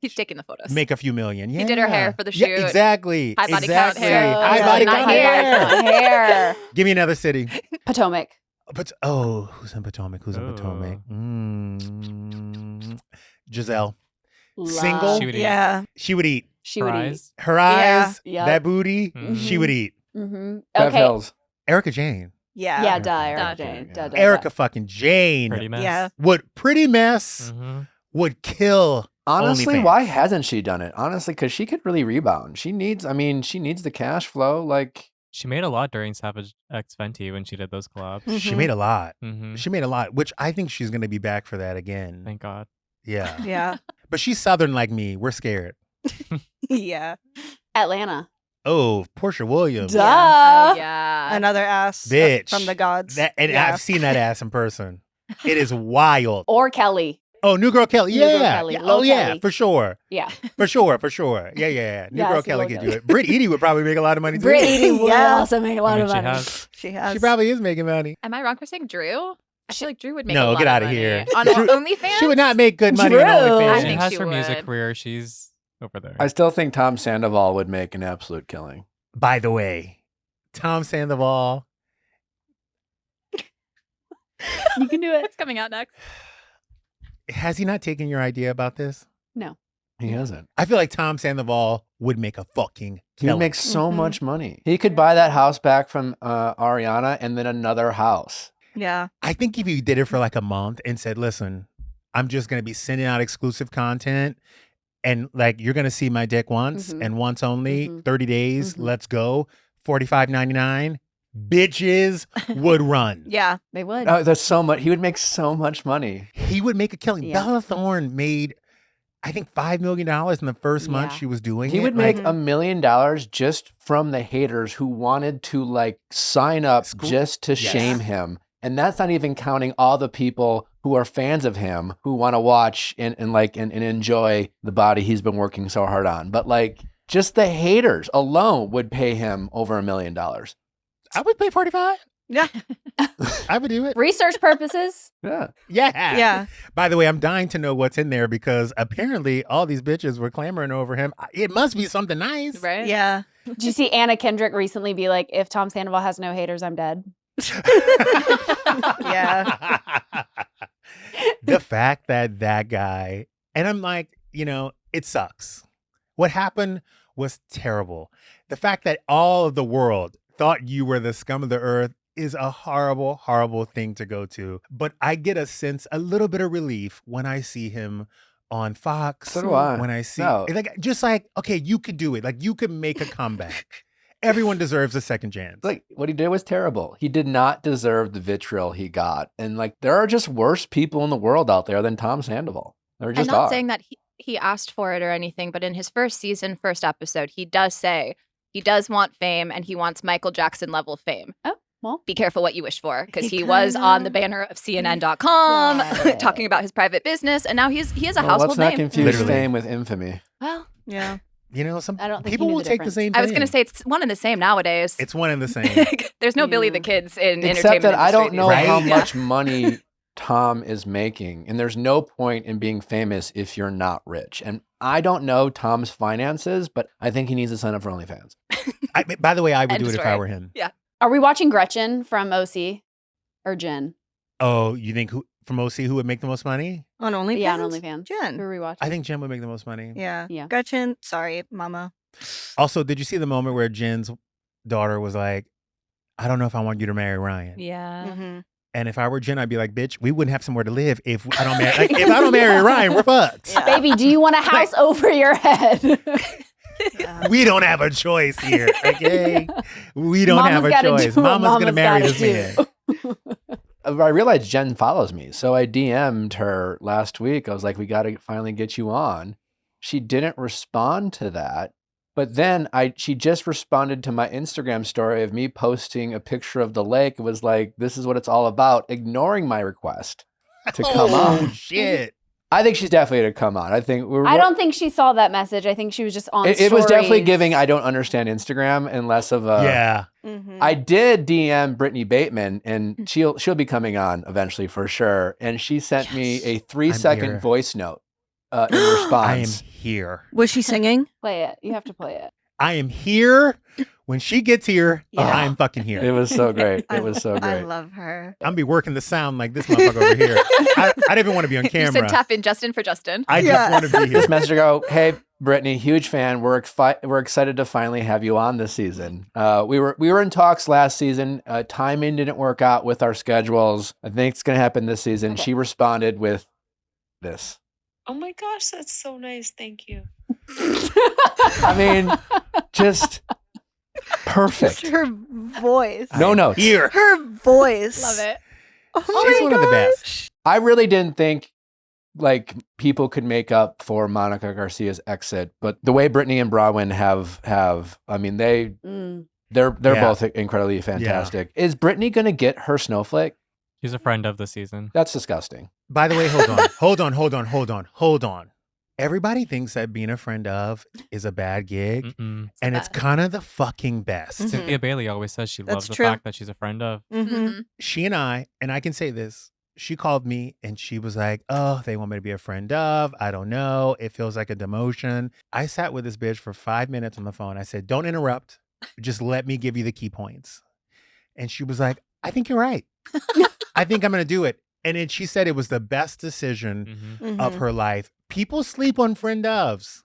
He's taking the photos. make a few million. Yeah. He did her hair for the Yeah, shoot. exactly. High body count exactly. hair. High Yeah, body not count hair. hair. Hair. Give me another city. Potomac. But who's in Potomac? Who's in Potomac? Giselle. Single? Love. She would eat. Yeah. She would eat. She would eat. Fries. Her eyes, Yeah. that booty, Mhm. she would eat. Mm-hmm. Bev Okay. Hills. Erica Jane. Yeah. Yeah, Okay. duh, Erica Duh. Jane. Yeah. Duh, duh, Erica duh. fucking Jane Pretty mess. Yeah. would pretty mess Mm-hmm. would kill. Honestly, OnlyFans. why hasn't she done it? Honestly, because she could really rebound. She needs the cash flow. Like, She made a lot during Savage X Fenty when she did those collabs. She Mhm. made a lot. Mm-hmm. She made a lot, which I think she's going to be back for that again. Thank God. Yeah. Yeah. But she's Southern like me. We're scared. Yeah. Atlanta. Oh, Portia Williams. Duh. Oh, yeah. Another ass Bitch. from the gods. And Yeah. I've seen that ass in person. It is wild. Or Kelly. Oh, New Girl Kelly. New Girl Yeah. Kelly. Yeah. Lil Oh, yeah, Kelly. for sure. Yeah. For sure. Yeah. New Yeah, Girl I see Kelly Lil could do Kelly. it. Britt Edie would probably make a lot of money too. Brittany would Yeah. also make a lot I of mean, she money. has. She has. She probably is making money. Am I wrong for saying Drew? I feel like Drew would make No, a lot get of outta money. here. On Drew- OnlyFans? She would not make good money on Drew. OnlyFans. I She think has she her music would. career. She's over there. I still think Tom Sandoval would make an absolute killing. By the way, Tom Sandoval You can do it. It's coming out next. Has he not taken your idea about this? No. He hasn't. I feel like Tom Sandoval would make a fucking He killing. makes so much money. He could buy that house back from Ariana and then another house. Yeah. I think if you did it for like a month and said, listen, I'm just going to be sending out exclusive content and like you're going to see my dick once and once only, 30 days, let's go, $45.99, bitches would run. Yeah. They would. Oh, that's so much. He would make so much money. He would make a killing. Yeah. Bella Thorne made, I think, $5 million in the first month Yeah. she was doing He it. would make $1 million just from the haters who wanted to like sign up just to shame him. And that's not even counting all the people who are fans of him who want to watch and enjoy the body he's been working so hard on. But like just the haters alone would pay him over $1 million. I would pay 45. Yeah. I would do it. Research purposes. Yeah. Yeah. Yeah. By the way, I'm dying to know what's in there because apparently all these bitches were clamoring over him. It must be something nice. Right? Yeah. Did you see Anna Kendrick recently be like, if Tom Sandoval has no haters, I'm dead? Yeah. The fact that guy, and I'm like, it sucks. What happened was terrible. The fact that all of the world thought you were the scum of the earth is a horrible, horrible thing to go to. But I get a little bit of relief when I see him on Fox. So do I. When I see, No. okay, you could do it. Like you could make a comeback. Everyone deserves a second chance. Like what he did was terrible. He did not deserve the vitriol he got. And like there are just worse people in the world out there than Tom Sandoval. There I'm just not are. saying that he asked for it or anything, but in his first season, first episode, he does say he does want fame and he wants Michael Jackson level fame. Oh, well. Be careful what you wish for because He he was kinda- on the banner of CNN.com Yeah. talking about his private business, and now he is a Well, household let's not name. confuse Literally. fame with infamy. Well, Yeah. Some I don't think people he knew will the take the difference. same I was going to thing. say it's one and the same nowadays. It's one and the same. There's no Billy Yeah. the Kids in Except entertainment that I don't industry know these Right? how days. much money Tom is making. And there's no point in being famous if you're not rich. And I don't know Tom's finances, but I think he needs to sign up for OnlyFans. By the way, I would End do it if story. I were him. Are we watching Gretchen from OC or Jen? Oh, you think from OC who would make the most money? On OnlyFans? Yeah, on OnlyFans. Who Jen. are we watching? I think Jen would make the most money. Yeah. Yeah. Gretchen, sorry, mama. Also, did you see the moment where Jen's daughter was like, I don't know if I want you to marry Ryan. Yeah. Mm-hmm. And if I were Jen, I'd be like, bitch, we wouldn't have somewhere to live if I don't marry. Like, if I don't marry Ryan, we're fucked. Yeah. Baby, do you want a house over your head? Yeah. We don't have a choice here, okay? We don't Mama's have a gotta choice. do what Mama's gonna mama's marry gotta this man. I realized Jen follows me. So I DM'd her last week. I was like, we got to finally get you on. She didn't respond to that. But then she just responded to my Instagram story of me posting a picture of the lake. It was like, this is what it's all about, ignoring my request to come Oh, on. shit. I think she's definitely going to come on. I think I don't think she saw that message. I think she was just on it was definitely stories. giving I don't understand Instagram and less of a Yeah. Mm-hmm. I did DM Brittany Bateman, and she'll be coming on eventually for sure. And she sent me a 3-second here. voice note in I am response. here. Was she singing? Play it. You have to play it. I am here. When she gets here, Yeah. I am fucking here. It was so great. I- It was so I great. love her. I'm be working the sound like this motherfucker over here. I didn't even want to be on You said camera. tap in Justin for Justin. I Yeah. just want to be here. Just message her, go, hey, Brittany, huge fan. We're excited to finally have you on this season. We were in talks last season. Timing didn't work out with our schedules. I think it's going to happen this season. Okay. She responded with this. Oh my gosh, that's so nice. Thank you. I mean, just perfect. Just her voice. No notes. Here. Her voice. Love it. Oh She's my one of the best. gosh. I really didn't think like people could make up for Monica Garcia's exit, but the way Brittany and Bronwyn have I mean they're Mm. they're Yeah. both incredibly fantastic. Is Brittany gonna get her snowflake? He's a friend of the season. That's disgusting. By the way, hold on. Everybody thinks that being a friend of is a bad gig, Mm-mm. and it's kind of the fucking best. Mhm. Cynthia Bailey always says she That's loves the true. fact that she's a friend of. Mm-hmm. Mhm. She and I can say this, she called me and she was like, oh, they want me to be a friend of. I don't know. It feels like a demotion. I sat with this bitch for 5 minutes on the phone. I said, don't interrupt. Just let me give you the key points. And she was like, I think you're right. I think I'm going to do it. And then she said it was the best decision of her life. People sleep on friend ofs,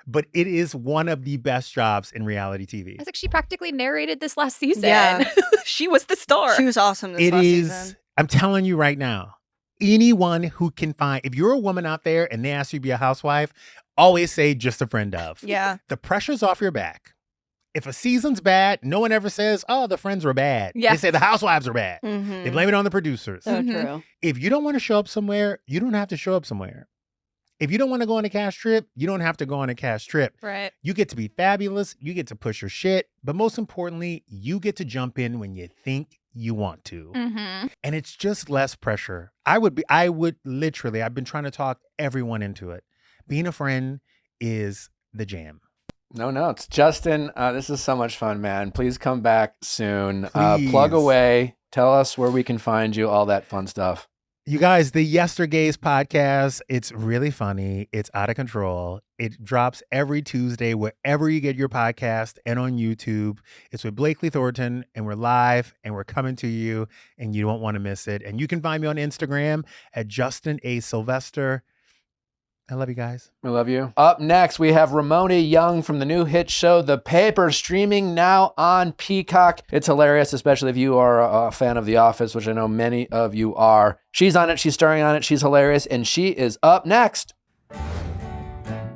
but it is one of the best jobs in reality TV. I think she practically narrated this last season. Yeah. She was the star. She was awesome this last season. I'm telling you right now, anyone who can find, if you're a woman out there and they ask you to be a housewife, always say just a friend of. Yeah. The pressure's off your back. If a season's bad, no one ever says, oh, the friends were bad. Yeah. They say the housewives are bad. They blame it on the producers. So true. If you don't want to show up somewhere, you don't have to show up somewhere. If you don't want to go on a cash trip, you don't have to go on a cash trip. Right. You get to be fabulous. You get to push your shit. But most importantly, you get to jump in when you think you want to. And it's just less pressure. I've been trying to talk everyone into it. Being a friend is the jam. No notes. Justin, this is so much fun, man. Please come back soon. Please. Plug away. Tell us where we can find you, all that fun stuff. You guys, the Yestergays podcast, it's really funny. It's out of control. It drops every Tuesday wherever you get your podcast and on YouTube. It's with Blakely Thornton, and we're live, and we're coming to you, and you don't want to miss it. And you can find me on Instagram at Justin A. Sylvester. I love you guys. We love you. Up next, we have Ramona Young from the new hit show, The Paper, streaming now on Peacock. It's hilarious, especially if you are a fan of The Office, which I know many of you are. She's on it. She's starring on it. She's hilarious. And she is up next.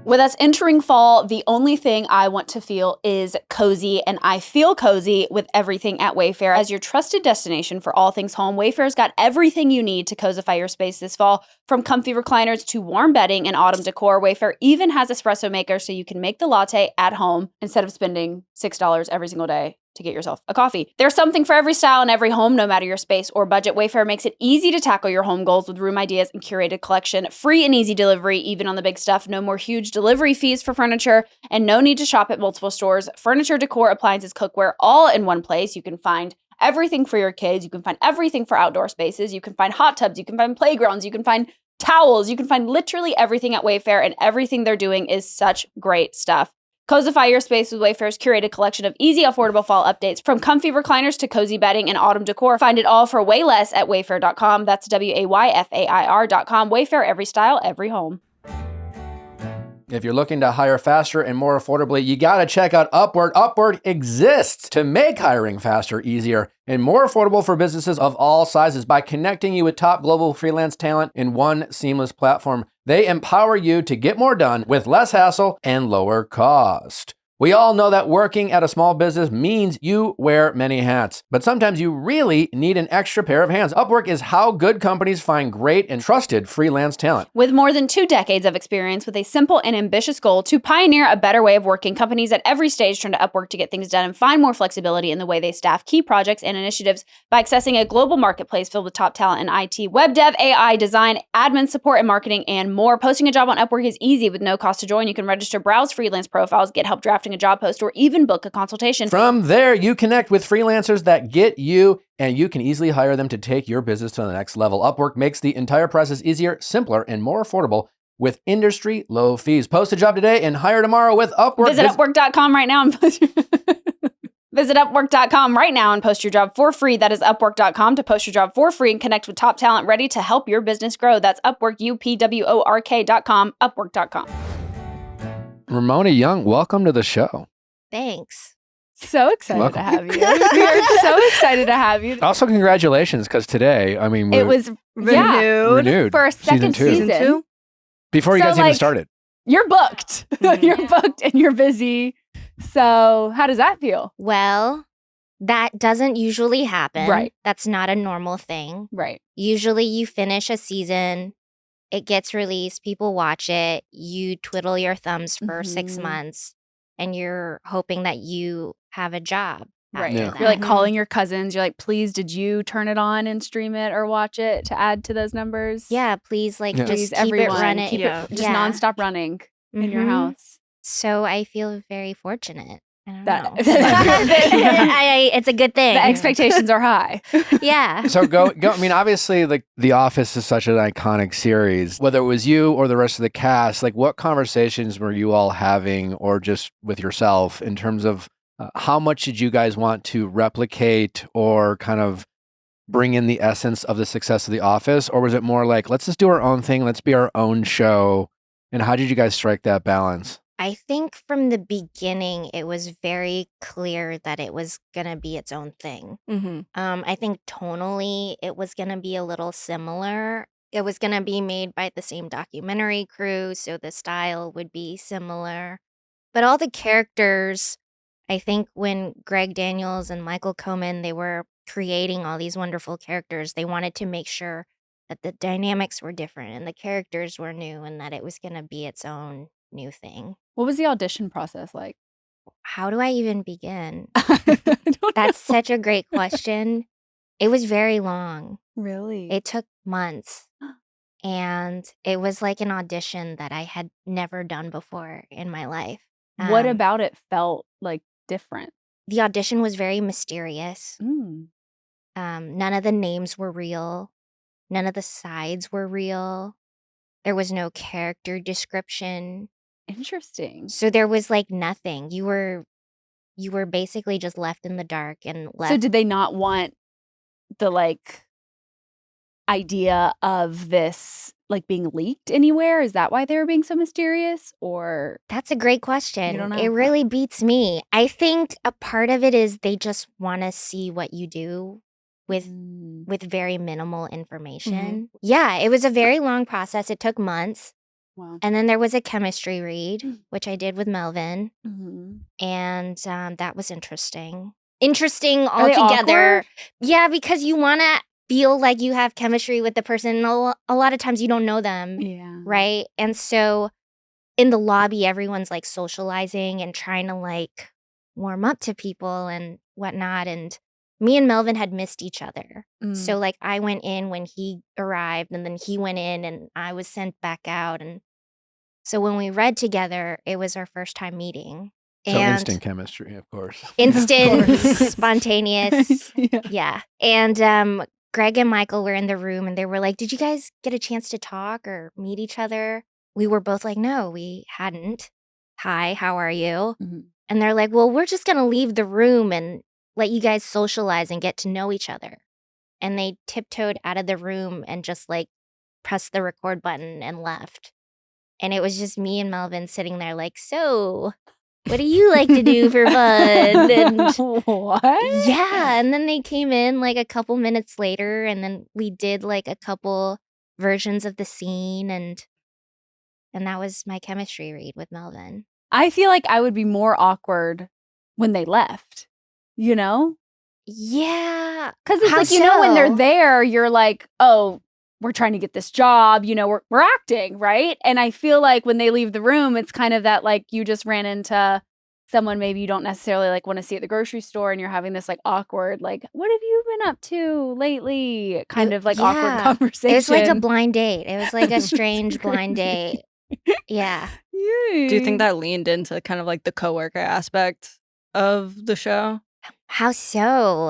With us entering fall, the only thing I want to feel is cozy, and I feel cozy with everything at Wayfair. As your trusted destination for all things home, Wayfair's got everything you need to cozify your space this fall. From comfy recliners to warm bedding and autumn decor, Wayfair even has espresso maker so you can make the latte at home instead of spending $6 every single day to get yourself a coffee. There's something for every style and every home, no matter your space or budget. Wayfair makes it easy to tackle your home goals with room ideas and curated collection. Free and easy delivery, even on the big stuff. No more huge delivery fees for furniture, and no need to shop at multiple stores. Furniture, decor, appliances, cookware, all in one place. You can find everything for your kids. You can find everything for outdoor spaces. You can find hot tubs. You can find playgrounds. You can find towels. You can find literally everything at Wayfair, and everything they're doing is such great stuff. Cozify your space with Wayfair's curated collection of easy, affordable fall updates. From comfy recliners to cozy bedding and autumn decor, find it all for way less at wayfair.com. That's WAYFAIR.com. Wayfair, every style, every home. If you're looking to hire faster and more affordably, you got to check out Upwork. Upwork exists to make hiring faster, easier, and more affordable for businesses of all sizes by connecting you with top global freelance talent in one seamless platform. They empower you to get more done with less hassle and lower cost. We all know that working at a small business means you wear many hats, but sometimes you really need an extra pair of hands. Upwork is how good companies find great and trusted freelance talent. With more than 2 decades of experience with a simple and ambitious goal to pioneer a better way of working, companies at every stage turn to Upwork to get things done and find more flexibility in the way they staff key projects and initiatives by accessing a global marketplace filled with top talent in IT, web dev, AI, design, admin support, and marketing, and more. Posting a job on Upwork is easy with no cost to join. You can register, browse freelance profiles, get help drafting a job post, or even book a consultation. From there, you connect with freelancers that get you, and you can easily hire them to take your business to the next level. Upwork makes the entire process easier, simpler, and more affordable with industry low fees. Post a job today and hire tomorrow with Upwork. Visit Upwork.com right now and post Visit Upwork.com right now and post your job for free. That is Upwork.com to post your job for free and connect with top talent ready to help your business grow. That's Upwork, UPWORK.com, Upwork.com. Ramona Young, welcome to the show. Thanks. So excited Welcome. to have you. We are so excited to have you. Also, congratulations, because today, I mean, It was renewed for a second Season season. before you So, guys even like, started. You're booked. You're booked and you're busy. So how does that feel? Well, that doesn't usually happen. Right. That's not a normal thing. Right. Usually you finish a season, it gets released, people watch it, you twiddle your thumbs for 6 Mhm. months, and you're hoping that you have a job. Right. after Yeah. that. You're like calling your cousins. You're like, please, did you turn it on and stream it or watch it to add to those numbers? Yeah, please, like, Yeah. just Please, keep everyone, it running. keep it just Yeah. nonstop running in your Mhm. house. So I feel very fortunate. I don't That- know. that- It's a good thing. The expectations are high. Yeah. So go. I mean, obviously, like The Office is such an iconic series. Whether it was you or the rest of the cast, like what conversations were you all having, or just with yourself, in terms of how much did you guys want to replicate or kind of bring in the essence of the success of The Office? Or was it more like, let's just do our own thing, let's be our own show? And how did you guys strike that balance? I think from the beginning, it was very clear that it was going to be its own thing. Mm-hmm. I think tonally, it was going to be a little similar. It was going to be made by the same documentary crew, so the style would be similar. But all the characters, I think when Greg Daniels and Michael Coman, they were creating all these wonderful characters, they wanted to make sure that the dynamics were different and the characters were new and that it was going to be its own new thing. What was the audition process like? How do I even begin? I don't That's know. such a great question. It was very long. Really? It took months. And it was like an audition that I had never done before in my life. What Um, about it felt like different? the audition was very mysterious. Mm. None of the names were real. None of the sides were real. There was no character description. Interesting. So there was like nothing. You were basically just left in the dark and So left. did they not want the like idea of this like being leaked anywhere? Is that why they were being so mysterious? Or That's a great question. don't know? It really beats me. I think a part of it is they just want to see what you do with very minimal information. Yeah, it was a very long process. It took months. Wow. And then there was a chemistry read, which I did with Melvin. Mhm. And that was interesting. Interesting Are they altogether. awkward? Yeah, because you want to feel like you have chemistry with the person. And a lot of times you don't know them, Yeah. right? And so in the lobby, everyone's like socializing and trying to like warm up to people and whatnot. And me and Melvin had missed each other. So like I went in when he arrived and then he went in and I was sent back out. And so when we read together, it was our first time meeting. So And instant chemistry, of course. instant, Of course. spontaneous. Yeah. Yeah. And Greg and Michael were in the room and they were like, "Did you guys get a chance to talk or meet each other?" We were both like, "No, we hadn't. Hi, how are you?" Mhm. And they're like, "Well, we're just going to leave the room and let you guys socialize and get to know each other." And they tiptoed out of the room and just like pressed the record button and left. And it was just me and Melvin sitting there like, "So, what do you like to do for fun?" And What? yeah, and then they came in like a couple minutes later and then we did like a couple versions of the scene and that was my chemistry read with Melvin. I feel like I would be more awkward when they left, you know? Yeah. Because it's How like, when they're so? there, you're like, oh, we're trying to get this job, we're acting, right? And I feel like when they leave the room, it's kind of that like you just ran into someone maybe you don't necessarily like want to see at the grocery store and you're having this like awkward, like, what have you been up to lately? Kind of like awkward Yeah. conversation. It was like a blind date. It was like a That's strange blind crazy. date. Yeah. Do you think that leaned into kind of like the coworker aspect of the show? How so?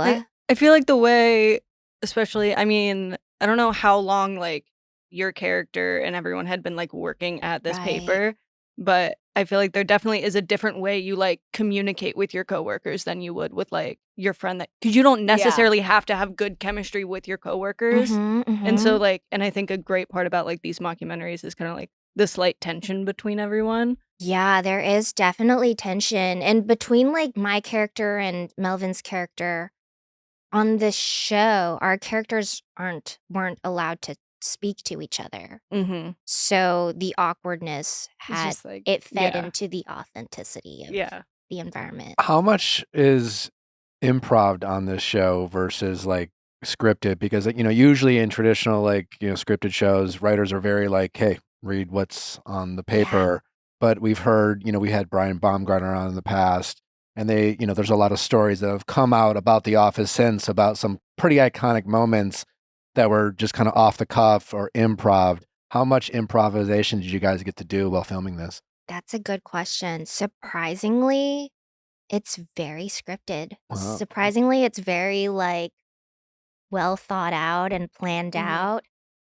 I feel like the way, especially, I mean, I don't know how long like your character and everyone had been like working at this Right. paper, but I feel like there definitely is a different way you like communicate with your coworkers than you would with like your friend, that because you don't necessarily have to have good chemistry with your coworkers. And so like, and I think a great part about like these mockumentaries is kind of like the slight tension between everyone. Yeah, there is definitely tension. And between like my character and Melvin's character on this show, our characters weren't allowed to speak to each other. Mm-hmm. So the awkwardness It's had just like, it fed Yeah. into the authenticity of Yeah. the environment. How much is improv on this show versus like scripted? Because usually in traditional like scripted shows, writers are very like, hey, read what's on the paper. But we've heard, we had Brian Baumgartner on in the past, and they, there's a lot of stories that have come out about The Office since, about some pretty iconic moments that were just kind of off the cuff or improv. How much improvisation did you guys get to do while filming this? That's a good question. Surprisingly, it's very scripted. Wow. Surprisingly, it's very like well thought out and planned out.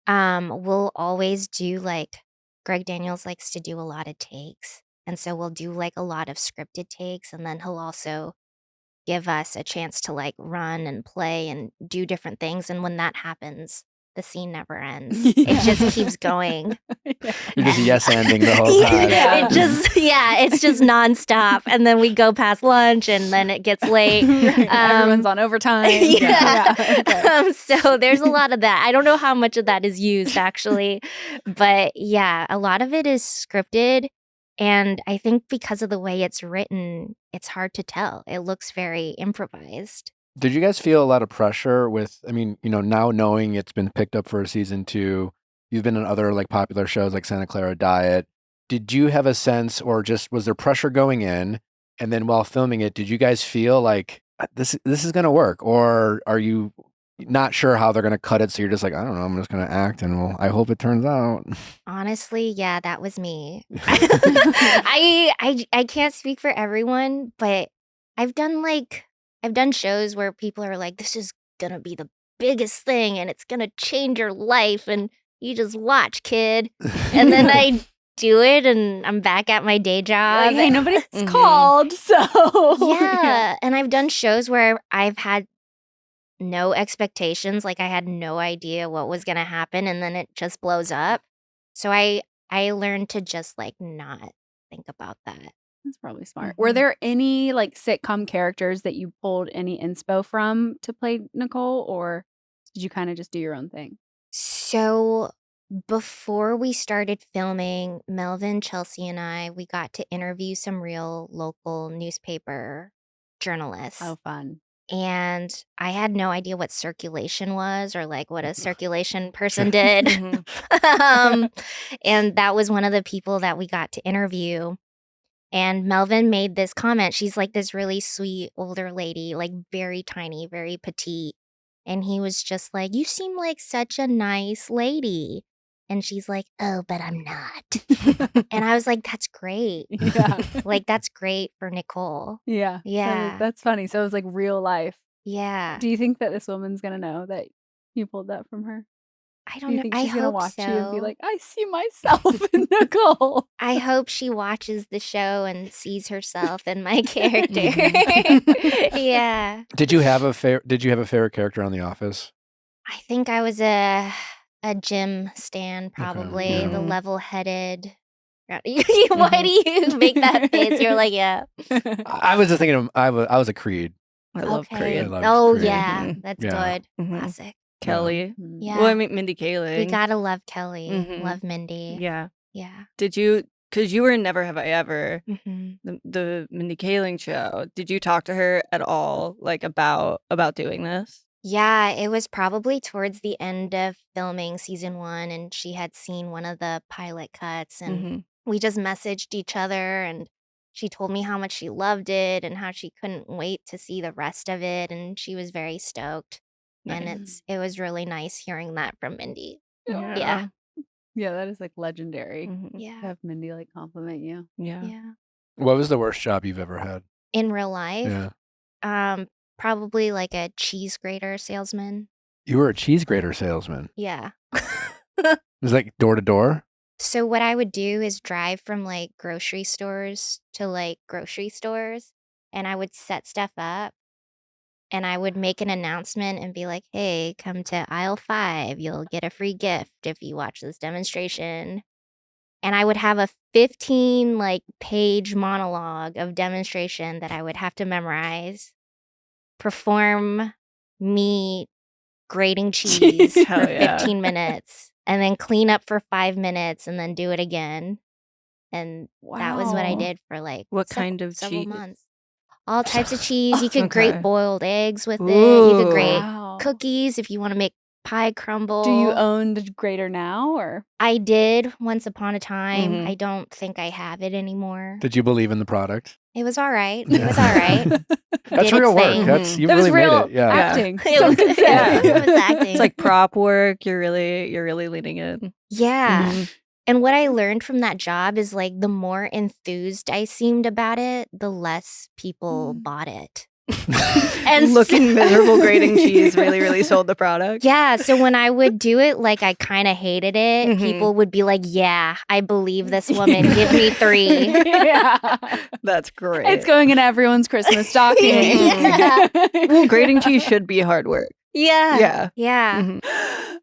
We'll always do like Greg Daniels likes to do a lot of takes. And so we'll do like a lot of scripted takes and then he'll also give us a chance to like run and play and do different things. And when that happens, the scene never ends. It just keeps going. You're just yes-anding the whole time. It's just nonstop. And then we go past lunch and then it gets late. Everyone's on overtime. So there's a lot of that. I don't know how much of that is used actually. But yeah, a lot of it is scripted. And I think because of the way it's written, it's hard to tell. It looks very improvised. Did you guys feel a lot of pressure with, I mean, now knowing it's been picked up for a season 2, you've been in other like popular shows like Santa Clara Diet. Did you have a sense, or just was there pressure going in? And then while filming it, did you guys feel like this is going to work? Or are you not sure how they're going to cut it? So you're just like, I don't know, I'm just going to act and I hope it turns out. Honestly, yeah, that was me. I can't speak for everyone, but I've done shows where people are like, this is gonna be the biggest thing and it's gonna change your life and you just watch, kid. And then I do it and I'm back at my day job. Like, hey, nobody's called, so. Yeah. And I've done shows where I've had no expectations. Like I had no idea what was gonna happen and then it just blows up. So I learned to just like not think about that. That's probably smart. Were there any like sitcom characters that you pulled any inspo from to play Nicole, or did you kind of just do your own thing? So before we started filming, Melvin, Chelsea, and we got to interview some real local newspaper journalists. Oh, fun. And I had no idea what circulation was or like what a circulation person did. And that was one of the people that we got to interview. And Melvin made this comment. She's like this really sweet older lady, like very tiny, very petite. And he was just like, you seem like such a nice lady. And she's like, oh, but I'm not. And I was like, that's great. Yeah. Like, that's great for Nicole. Yeah. Yeah. That's funny. So it was like real life. Yeah. Do you think that this woman's going to know that you pulled that from her? I Do don't you know. think I she's going to hope watch you and be so. like, I see myself in Nicole? I hope she watches the show and sees herself in my character. Yeah. Did you have a favorite character on The Office? I think I was a Jim stan, probably. yeah. The level-headed. Why do you make that face? You're like, yeah. I was just thinking of, I was a Creed. I love Okay. Creed. I loved Oh, Creed. yeah. That's Yeah. good. Mhm. Classic. Kelly. Yeah. Well, I mean, Mindy Kaling. We gotta love Kelly. Mhm. Love Mindy. Yeah. Yeah. Did you, because you were in Never Have I Ever, hmm the Mindy Kaling show, did you talk to her at all, like, about doing this? Yeah, it was probably towards the end of filming season 1, and she had seen one of the pilot cuts, and Mhm. we just messaged each other, and she told me how much she loved it and how she couldn't wait to see the rest of it, and she was very stoked. And Nice. it was really nice hearing that from Mindy. Yeah. Yeah. Yeah, that is like legendary. Mhm. To Yeah. have Mindy like compliment you. Yeah. Yeah. What was the worst job you've ever had? In real life, Yeah. probably like a cheese grater salesman. You were a cheese grater salesman. Yeah. It was like door to door? So what I would do is drive from like grocery stores to like grocery stores, and I would set stuff up, and I would make an announcement and be like, hey, come to aisle 5. You'll get a free gift if you watch this demonstration. And I would have a 15 like page monologue of demonstration that I would have to memorize, perform me grating cheese for Hell yeah. 15 minutes, and then clean up for 5 minutes and then do it again. And that was what I Wow. did for like What kind of several cheese? months. All types of cheese. You could grate Okay. boiled eggs with it. You could Ooh. grate Wow. cookies if you want to make pie crumble. Do you own the grater now, or? I did once upon a time. Mhm. I don't think I have it anymore. Did you believe in the product? It was all right. It Yeah. was all right. That's Did real its work. thing. That's Mhm. you That was really real made it. Yeah. acting. It Some was, could say. Yeah. it was acting. It's like prop work. You're really leaning in. Yeah. Mhm. And what I learned from that job is like the more enthused I seemed about it, the less people bought it. And Looking miserable grating cheese really, really sold the product. Yeah, so when I would do it, like I kind of hated it. Mhm. People would be like, "Yeah, I believe this woman. Give me 3." Yeah. That's great. It's going in everyone's Christmas stocking. Yeah. Well, grating cheese should be hard work. Yeah. Yeah. Yeah. Mhm.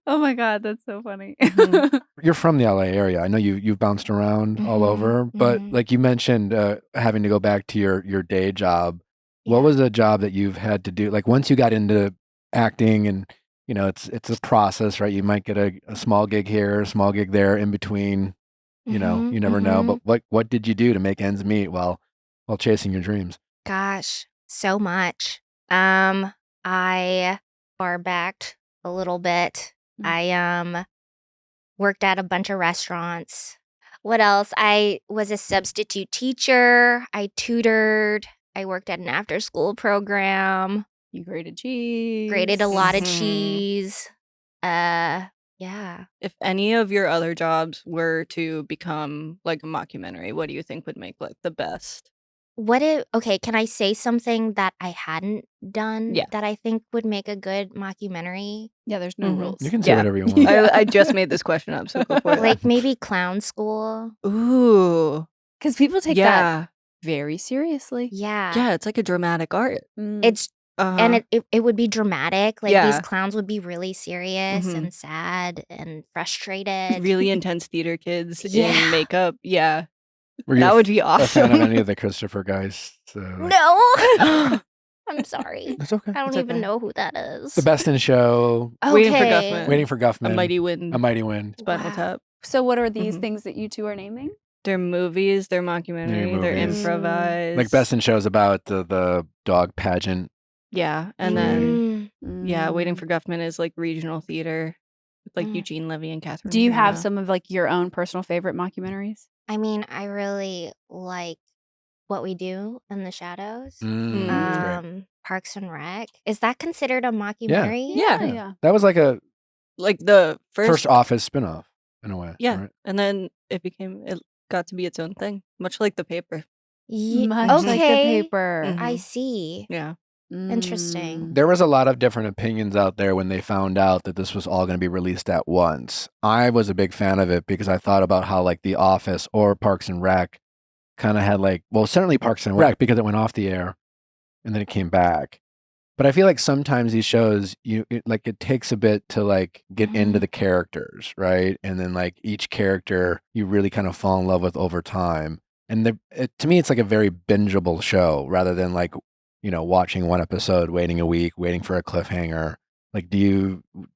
Oh my God, that's so funny. Mhm. You're from the LA area. I know you've bounced around all Mhm, over, but mhm. like you mentioned, having to go back to your day job. What Yeah. was a job that you've had to do? Like once you got into acting, and it's a process, right? You might get a small gig here, a small gig there, in between. Mhm, You never know. mhm. But what did you do to make ends meet while chasing your dreams? Gosh, so much. I bar backed a little bit. Mm. I worked at a bunch of restaurants. What else? I was a substitute teacher. I tutored. I worked at an after school program. You grated cheese. Grated a lot of Mhm. cheese. Yeah. If any of your other jobs were to become like a mockumentary, what do you think would make like the best? Okay, can I say something that I hadn't done Yeah. that I think would make a good mockumentary? Yeah, there's no Mhm. rules. You can say Yeah. whatever you want. I just made this question up, so go for it. Like maybe clown school. Ooh. Because people take that Yeah. very seriously. Yeah. Yeah, it's like a dramatic art. Mm. It's and Uh-huh. it would be dramatic. Like these Yeah. clowns would be really serious Mhm. and sad and frustrated. Really intense theater kids Yeah. in makeup. Yeah. Were you That would be a fan of awesome. any of the Christopher guys? Like, No. I'm sorry. it's okay. I don't It's even okay. know who that is. The Best in Show, Waiting for Okay. Guffman. Waiting for A Guffman, Mighty Wind. A Mighty Wind. Spinal Wow. Tap. So what are these Mhm. things that you two are naming? They're movies, they're mockumentary, they're movies. improvised. Like Best in Show is about the dog pageant. Yeah. And then yeah, Waiting Mm. for Guffman is like regional theater with like Mm. Eugene Levy and Catherine Do you have Hanna. some of like your own personal favorite mockumentaries? I mean, I really like What We Do in the Shadows. That's great. Parks and Rec. Is that considered a Yeah. mockumentary? Yeah. Yeah. That was like a Like the first Office spinoff in a way. Yeah. Right? And then it got to be its own thing, much like The Paper. Much like the Okay. paper. I Mhm. see. Yeah. Interesting. There was a lot of different opinions out there when they found out that this was all going to be released at once. I was a big fan of it because I thought about how like The Office or Parks and Rec kind of had like, well, certainly Parks and Rec because it went off the air and then it came back. But I feel like sometimes these shows, it takes a bit to like get into the characters, right? And then like each character you really kind of fall in love with over time. And to me, it's like a very bingeable show rather than like, watching one episode, waiting a week, waiting for a cliffhanger. Like, do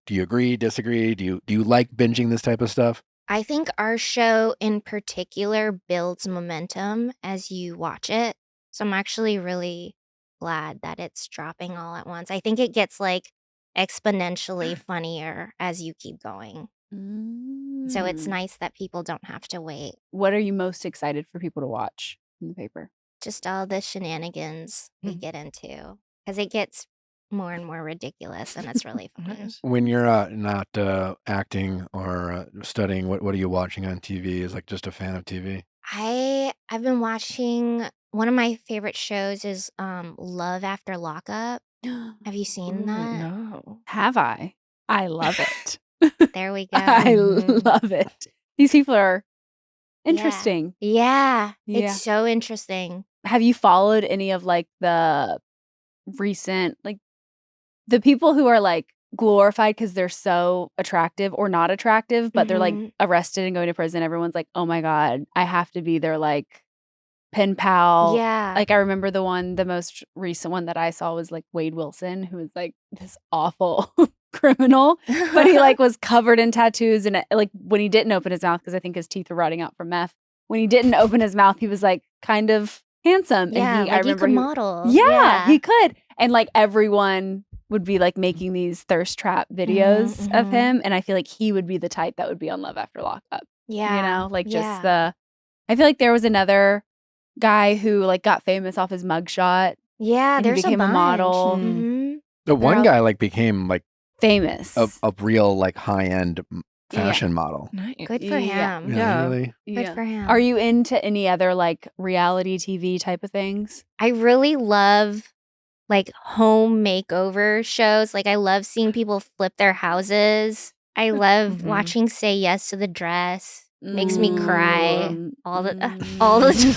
you agree, disagree? Do you like binging this type of stuff? I think our show in particular builds momentum as you watch it. So I'm actually really glad that it's dropping all at once. I think it gets like exponentially funnier as you keep going. So it's Mm. nice that people don't have to wait. What are you most excited for people to watch in the paper? Just all the shenanigans we get into because it gets more and more ridiculous and it's really fun. Nice. When you're not acting or studying, what are you watching on TV? Is like just a fan of TV? I've been watching one of my favorite shows is Love After Lockup. Have you seen that? No. Have I? I love it. There we go. I Mhm. love it. These people are Yeah. interesting. Yeah, Yeah. it's so interesting. Have you followed any of like the recent, like the people who are like glorified because they're so attractive or not attractive, but they're like Mhm. arrested and going to prison? Everyone's like, oh my God, I have to be their like pen pal. Yeah. Like I remember the most recent one that I saw was like Wade Wilson, who was like this awful criminal, but he like was covered in tattoos. And like when he didn't open his mouth, because I think his teeth were rotting out from meth, when he didn't open his mouth, he was like kind of handsome. Yeah, and like I you remember could he, model. yeah, he could. And like everyone would be like making these thirst trap videos of mhm. him. And I feel like he would be the type that would be on Love After Lockup. Yeah. Like yeah. just I feel like there was another guy who like got famous off his mugshot. Yeah, and he there's became a bunch. model. Mhm. The one all- guy like became like Famous. a real like high end fashion model. Nice. Good for Yeah. him. Yeah. Really. Good for him. Are you into any other like reality TV type of things? I really love like home makeover shows. Like I love seeing people flip their houses. I love watching Say Yes to the Dress. Makes me cry all the times. She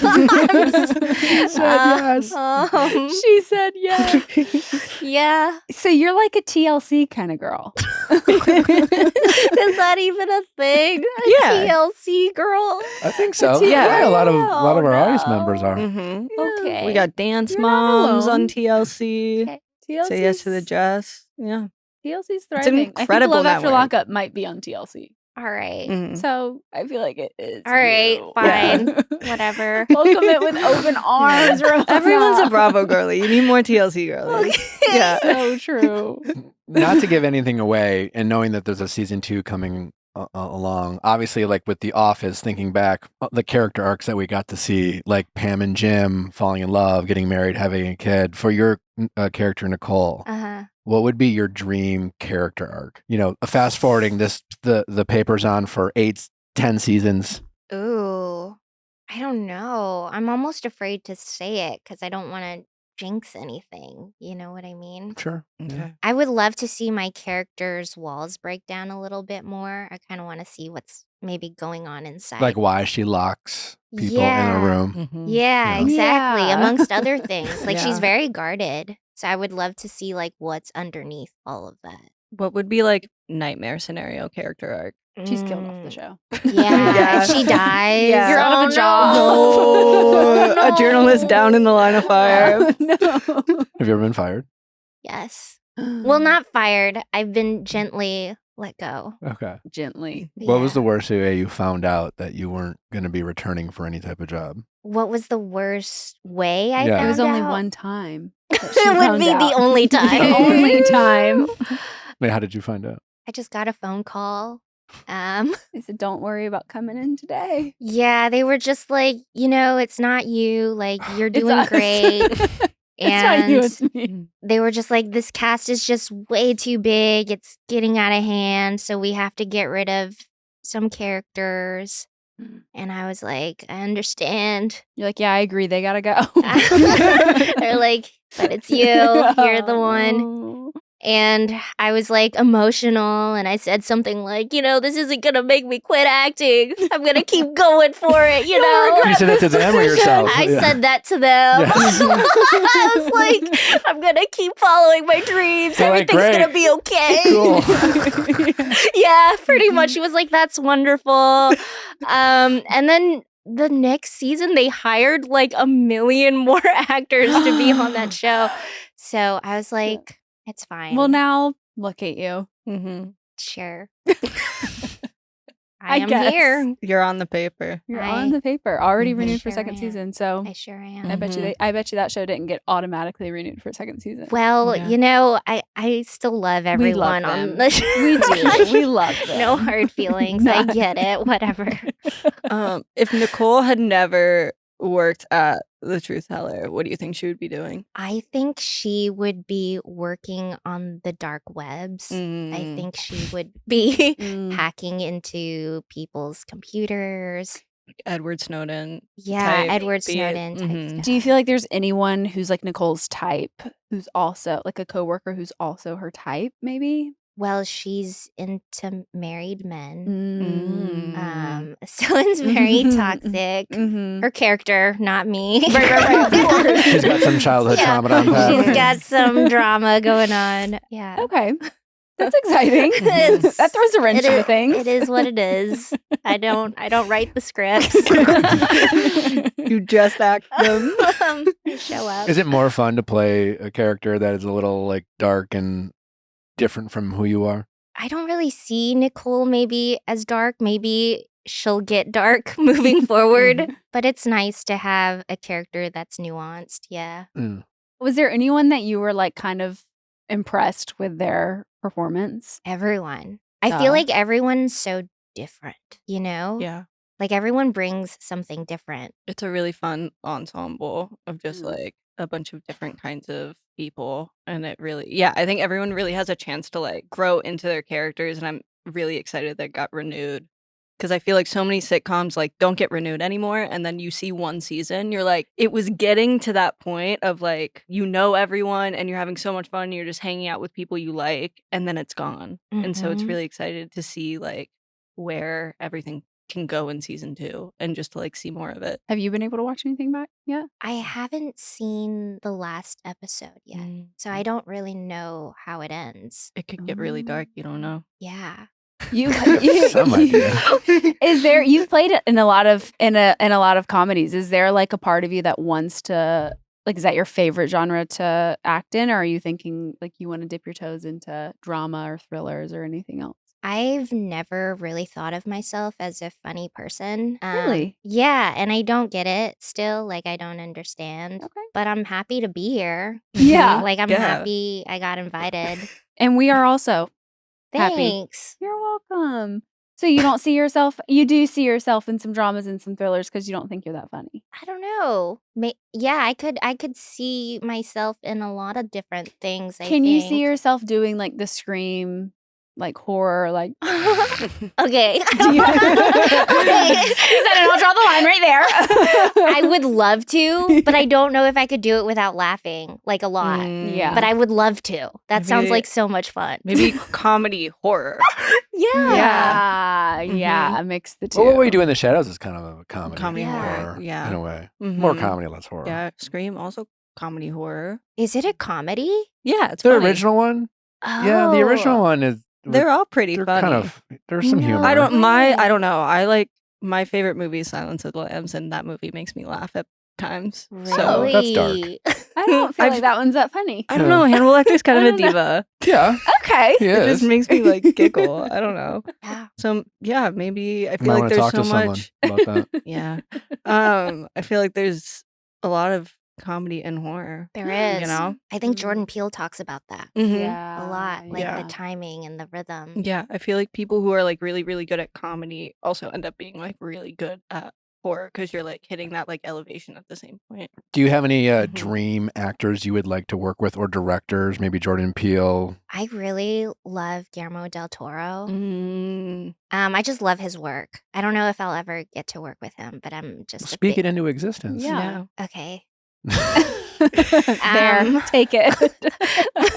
said yes. She said yes. Yeah. So you're like a TLC kind of girl. Is that even a thing? A Yeah. TLC girl? I think so. Yeah. A lot of our audience members are. Okay. We got Dance You're not Moms on alone. TLC. Okay. Say Yes to the Dress. Yeah. TLC's It's an thriving. I think incredible Love After network. Lockup might be on TLC. All right. Mhm. So I feel like it is. All right. you. Fine. Whatever. Welcome it with open arms. Ramona. Everyone's a Bravo girly. You need more TLC girlies. Yeah. So true. Not to give anything away, and knowing that there's a season 2 coming along, obviously, like with The Office, thinking back, the character arcs that we got to see, like Pam and Jim falling in love, getting married, having a kid. For your character, Nicole, what would be your dream character arc? You know, fast forwarding this, the paper's on for 8-10 seasons. Ooh. I don't know. I'm almost afraid to say it because I don't want to jinx anything. You know what I mean? Sure. Okay. I would love to see my character's walls break down a little bit more. I kind of want to see what's maybe going on inside. Like why she locks people in Yeah. a room. Yeah, Yeah. exactly. Yeah. Amongst other things. Like she's Yeah. very guarded. So I would love to see like what's underneath all of that. What would be like nightmare scenario character arc? She's killed off the show. Yeah. Yeah. If she dies, Yeah. You're out of a job. No. A journalist down in the line of fire. No. Have you ever been fired? Yes. Well, not fired. I've been gently let go. Okay. Gently. What was Yeah. the worst way you found out that you weren't going to be returning for any type of job? What was the worst way I Yeah. found It was only out? one time. that she It would found be out. the only time. The only time. Wait, how did you find out? I just got a phone call. They said, "Don't worry about coming in today." Yeah, they were just like, it's not you. Like, you're It's doing us. great. It's not you, And it's me. they were just like, this cast is just way too big. It's getting out of hand. So we have to get rid of some characters. And I was like, I understand. You're like, "Yeah, I agree. They gotta go." They're like, but it's you. You're the one. No. And I was like emotional. And I said something like, this isn't going to make me quit acting. I'm going to keep going for it, you know? You said that to them or yourself? I Yeah. said that to them. Yeah. I was like, I'm going to keep following my dreams. They're like, Everything's going to "Great. be okay. Cool. Yeah, pretty much. She was like, that's wonderful. And then the next season, they hired like 1 million more actors to be on that show. So I was like, it's fine. Well, now look at you. Mm-hmm. Sure. I I am guess. here. You're on the paper. You're I- on the paper, already Mhm. renewed for Sure second am. season. So I sure am. I bet you I bet you that show didn't get automatically renewed for second season. Well, Yeah. I still love We love everyone on them. the show. We do. We love them. No hard feelings. I Nah. get it. Whatever. If Nicole had never worked at The Truth Teller, what do you think she would be doing? I think she would be working on the dark webs. I Mm. think she would be Mm. hacking into people's computers. Edward Snowden. Yeah, Type, Edward be it. Snowden type Mhm. stuff. Do you feel like there's anyone who's like Nicole's type, who's also like a coworker who's also her type, maybe? Well, she's into married men. Mm. So it's very toxic. Mm-hmm. Her character, not me. Right, of course. She's got some childhood Yeah. trauma to unpack. She's got some drama going on. Yeah. Okay. That's exciting. It's- That throws a wrench It into is, things. it is what it is. I don't write the scripts. You just act them. I show up. Is it more fun to play a character that is a little like dark and different from who you are? I don't really see Nicole maybe as dark. Maybe she'll get dark moving forward. But it's nice to have a character that's nuanced. Yeah. Mm. Was there anyone that you were like kind of impressed with their performance? Everyone. I Oh. feel like everyone's so different, you know? Yeah. Like everyone brings something different. It's a really fun ensemble of just Mm. like a bunch of different kinds of people. And it really, yeah, I think everyone really has a chance to like grow into their characters. And I'm really excited that it got renewed. Because I feel like so many sitcoms like don't get renewed anymore, and then you see one season, you're like, it was getting to that point of like, you know everyone and you're having so much fun, you're just hanging out with people you like, and then it's gone. And so it's Mhm. really excited to see like where everything can go in season 2 and just to like see more of it. Have you been able to watch anything back yet? I haven't seen the last episode yet, so I don't really know how it ends. It could get really dark. You don't know. Yeah. You, Some idea. is there? You've played it in a lot of comedies. Is there like a part of you that wants to like? Is that your favorite genre to act in, or are you thinking like you want to dip your toes into drama or thrillers or anything else? I've never really thought of myself as a funny person. Really? Yeah, and I don't get it still. Like, I don't understand. Okay. But I'm happy to be here. Yeah. Like, I'm Yeah. happy I got invited. And we are also happy. Thanks. You're welcome. So you don't see yourself, you do see yourself in some dramas and some thrillers because you don't think you're that funny. I don't know. Yeah, I could see myself in a lot of different things. Can you see think. yourself doing like the Scream, like horror, like Okay. Then I'll draw the line right there. I would love to, but I don't know if I could do it without laughing like a lot. Yeah. But I would love to. That sounds Maybe- like so much fun. Maybe comedy horror. Yeah. Mhm. Yeah. Mix the two. Well, what we do in the shadows is kind of a comedy, Comedy horror, yeah. in a way. More Mhm. comedy, less horror. Yeah, Scream also comedy horror. Is it a comedy? Yeah, it's The funny. original one, yeah, the original one is. They're all pretty they're funny. kind of. There's some No. humor. I don't know. I like my favorite movie is Silence of the Lambs, and that movie makes me laugh at times. So Really? that's dark. I don't feel I've- like that one's that funny. I don't know. Hannibal Lecter's kind of I a don't know. diva. Yeah, Okay. he It is. just makes me like giggle. I don't know. Yeah. So yeah, maybe I You feel might like want to there's talk so to someone much. about that. Yeah. I feel like there's a lot of comedy and horror. There is. You know? I think Jordan Peele talks about that Mhm. Yeah. a lot, like Yeah. the timing and the rhythm. Yeah, I feel like people who are like really, really good at comedy also end up being like really good at horror because you're like hitting that like elevation at the same point. Do you have any Mhm. dream actors you would like to work with, or directors? Maybe Jordan Peele. I really love Guillermo del Toro. Mm. I just love his work. I don't know if I'll ever get to work with him, but I'm just Speak it into existence. Yeah. Okay. There. Take it.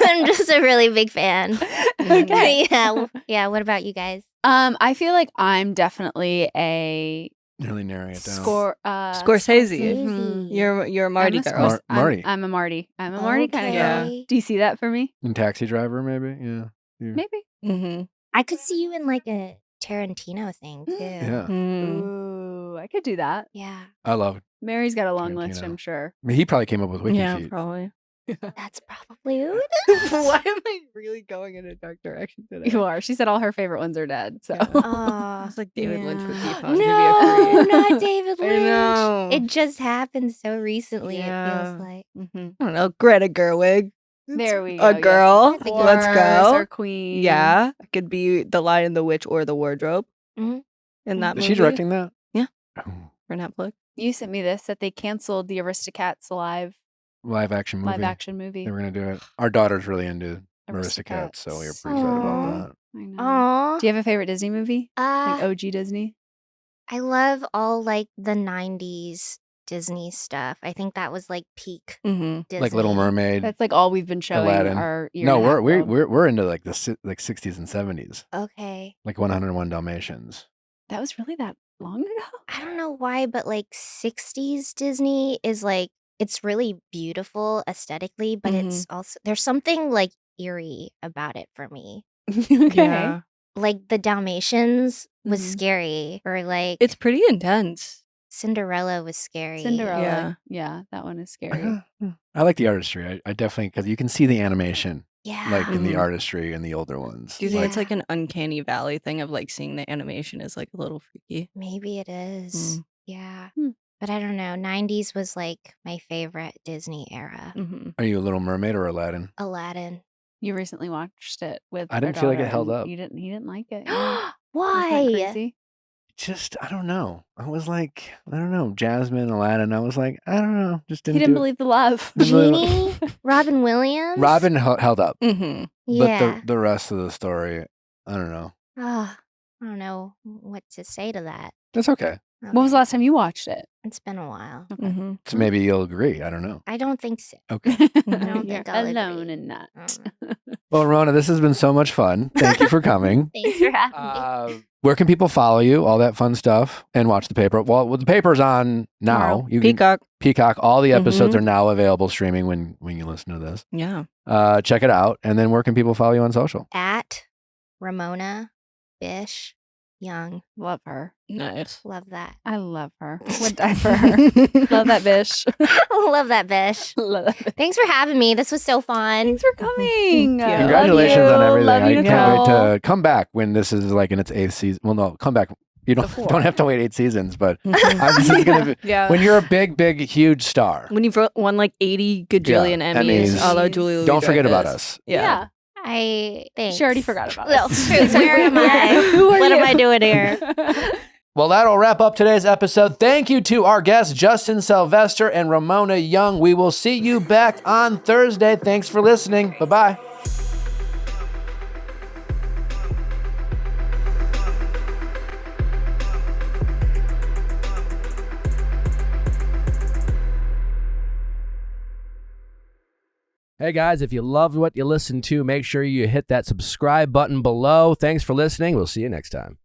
I'm just a really big fan. Okay. Yeah. What about you guys? I feel like I'm definitely a Nearly narrowing it down. Scorsese. Mhm. You're a Marty I'm a girl. Scors- Marty. I'm a Marty. I'm a Marty kind of girl. Yeah. Okay. Do you see that for me? And Taxi Driver, maybe. Yeah. Maybe. Mm-hmm. I could see you in like a Tarantino thing too. Yeah. Mm. Ooh, I could do that. Yeah. I love. Mary's got a long list, Tarantino. I'm sure. I mean, he probably came up with Wiki Yeah, Feet. probably. That's probably who it is. Why am I really going in a dark direction today? You are. She said all her favorite ones are dead. So Yeah. Aw. It's like David Lynch would be Yeah. fun. No, to be a not David I Lynch. know. It just happened so recently, it Yeah. feels like. I don't know. Greta Gerwig. there we A go. yes. girl. That's a Let's girl. go. Or queen. Yeah. It could be The Lion, the Witch, or The Wardrobe Mhm. in that Is movie. she directing that? Yeah. Oh, For Netflix. You sent me this that they canceled the Aristocats live live action movie. They were gonna do it. Our daughter's really into Aristocats, so we were pretty excited Aw. about that. I know. Aw. Do you have a favorite Disney movie? Like OG Disney? I love all like the 90s Disney stuff. I think that was like peak Mm-hmm. Disney. Like Little Mermaid. That's like all we've been showing Aladdin. our year. No, and a half we're ago. we're into like the 60s and 70s, Okay. like 101 Dalmatians. That was really that long ago? I don't know why, but like 60s Disney is like, it's really beautiful aesthetically, but it's also, there's something like eerie about it for me. Okay. Yeah. Like the Dalmatians was Mhm. scary, or like It's pretty intense. Cinderella was scary. Cinderella. Yeah. Yeah, that one is scary. I like the artistry. I definitely, because you can see the animation, Yeah. like in the Mhm. artistry in the older ones. Do you think Like, it's like an uncanny valley thing of like seeing the animation is like a little freaky? Maybe it is. Mm. Yeah. Hmm. But I don't know. 90s was like my favorite Disney era. Mm-hmm. are you a Little Mermaid or Aladdin? Aladdin. You recently watched it with I our didn't feel like it daughter, held and up. He didn't like it. Yeah. Why? Isn't that crazy? Just, I don't know. I was like, I don't know, Jasmine, Aladdin. I was like, I don't know, just He didn't. didn't do it. believe the love. Didn't really Genie? Robin Williams? Robin held up, Mm-hmm. Yeah. but the rest of the story, I don't know. Oh, I don't know what to say to that. That's okay. When was the last time you watched it? It's been a while. Mhm. So maybe you'll agree. I don't know. I don't think so. Okay. I don't You're think I'll alone agree. in that. Well, Ramona, this has been so much fun. Thank you for coming. Thanks for having me. Where can people follow you? All that fun stuff and watch the paper. Well, the paper's on now. Tomorrow. You can, Peacock. Peacock. All the episodes Mhm. are now available streaming when you listen to this. Yeah. Check it out. And then where can people follow you on social? At Ramona Young. Love her. Nice. Love that. I love her. Would die for her. Love that bish. Love that bish. Love that bish. Thanks for having me. This was so fun. Thanks for coming. Yeah. Congratulations Love on you. everything. Love I you, can't wait Nicole. to come back when this is like in its 8th season. Well, no, come back. You don't have to wait 8 seasons, but this is gonna be, Yeah. when you're a big, huge star. When you've won like 80 gajillion Yeah, Emmys, Emmys. a la Julia Don't forget about Louis-Dreyfus. us. Yeah. Thanks. She already forgot about No, us. true. Where am I? Who are What am you? I doing here? Well, that'll wrap up today's episode. Thank you to our guests, Justin Sylvester and Ramona Young. We will see you back on Thursday. Thanks for listening. Bye-bye. Hey guys, if you loved what you listened to, make sure you hit that subscribe button below. Thanks for listening. We'll see you next time.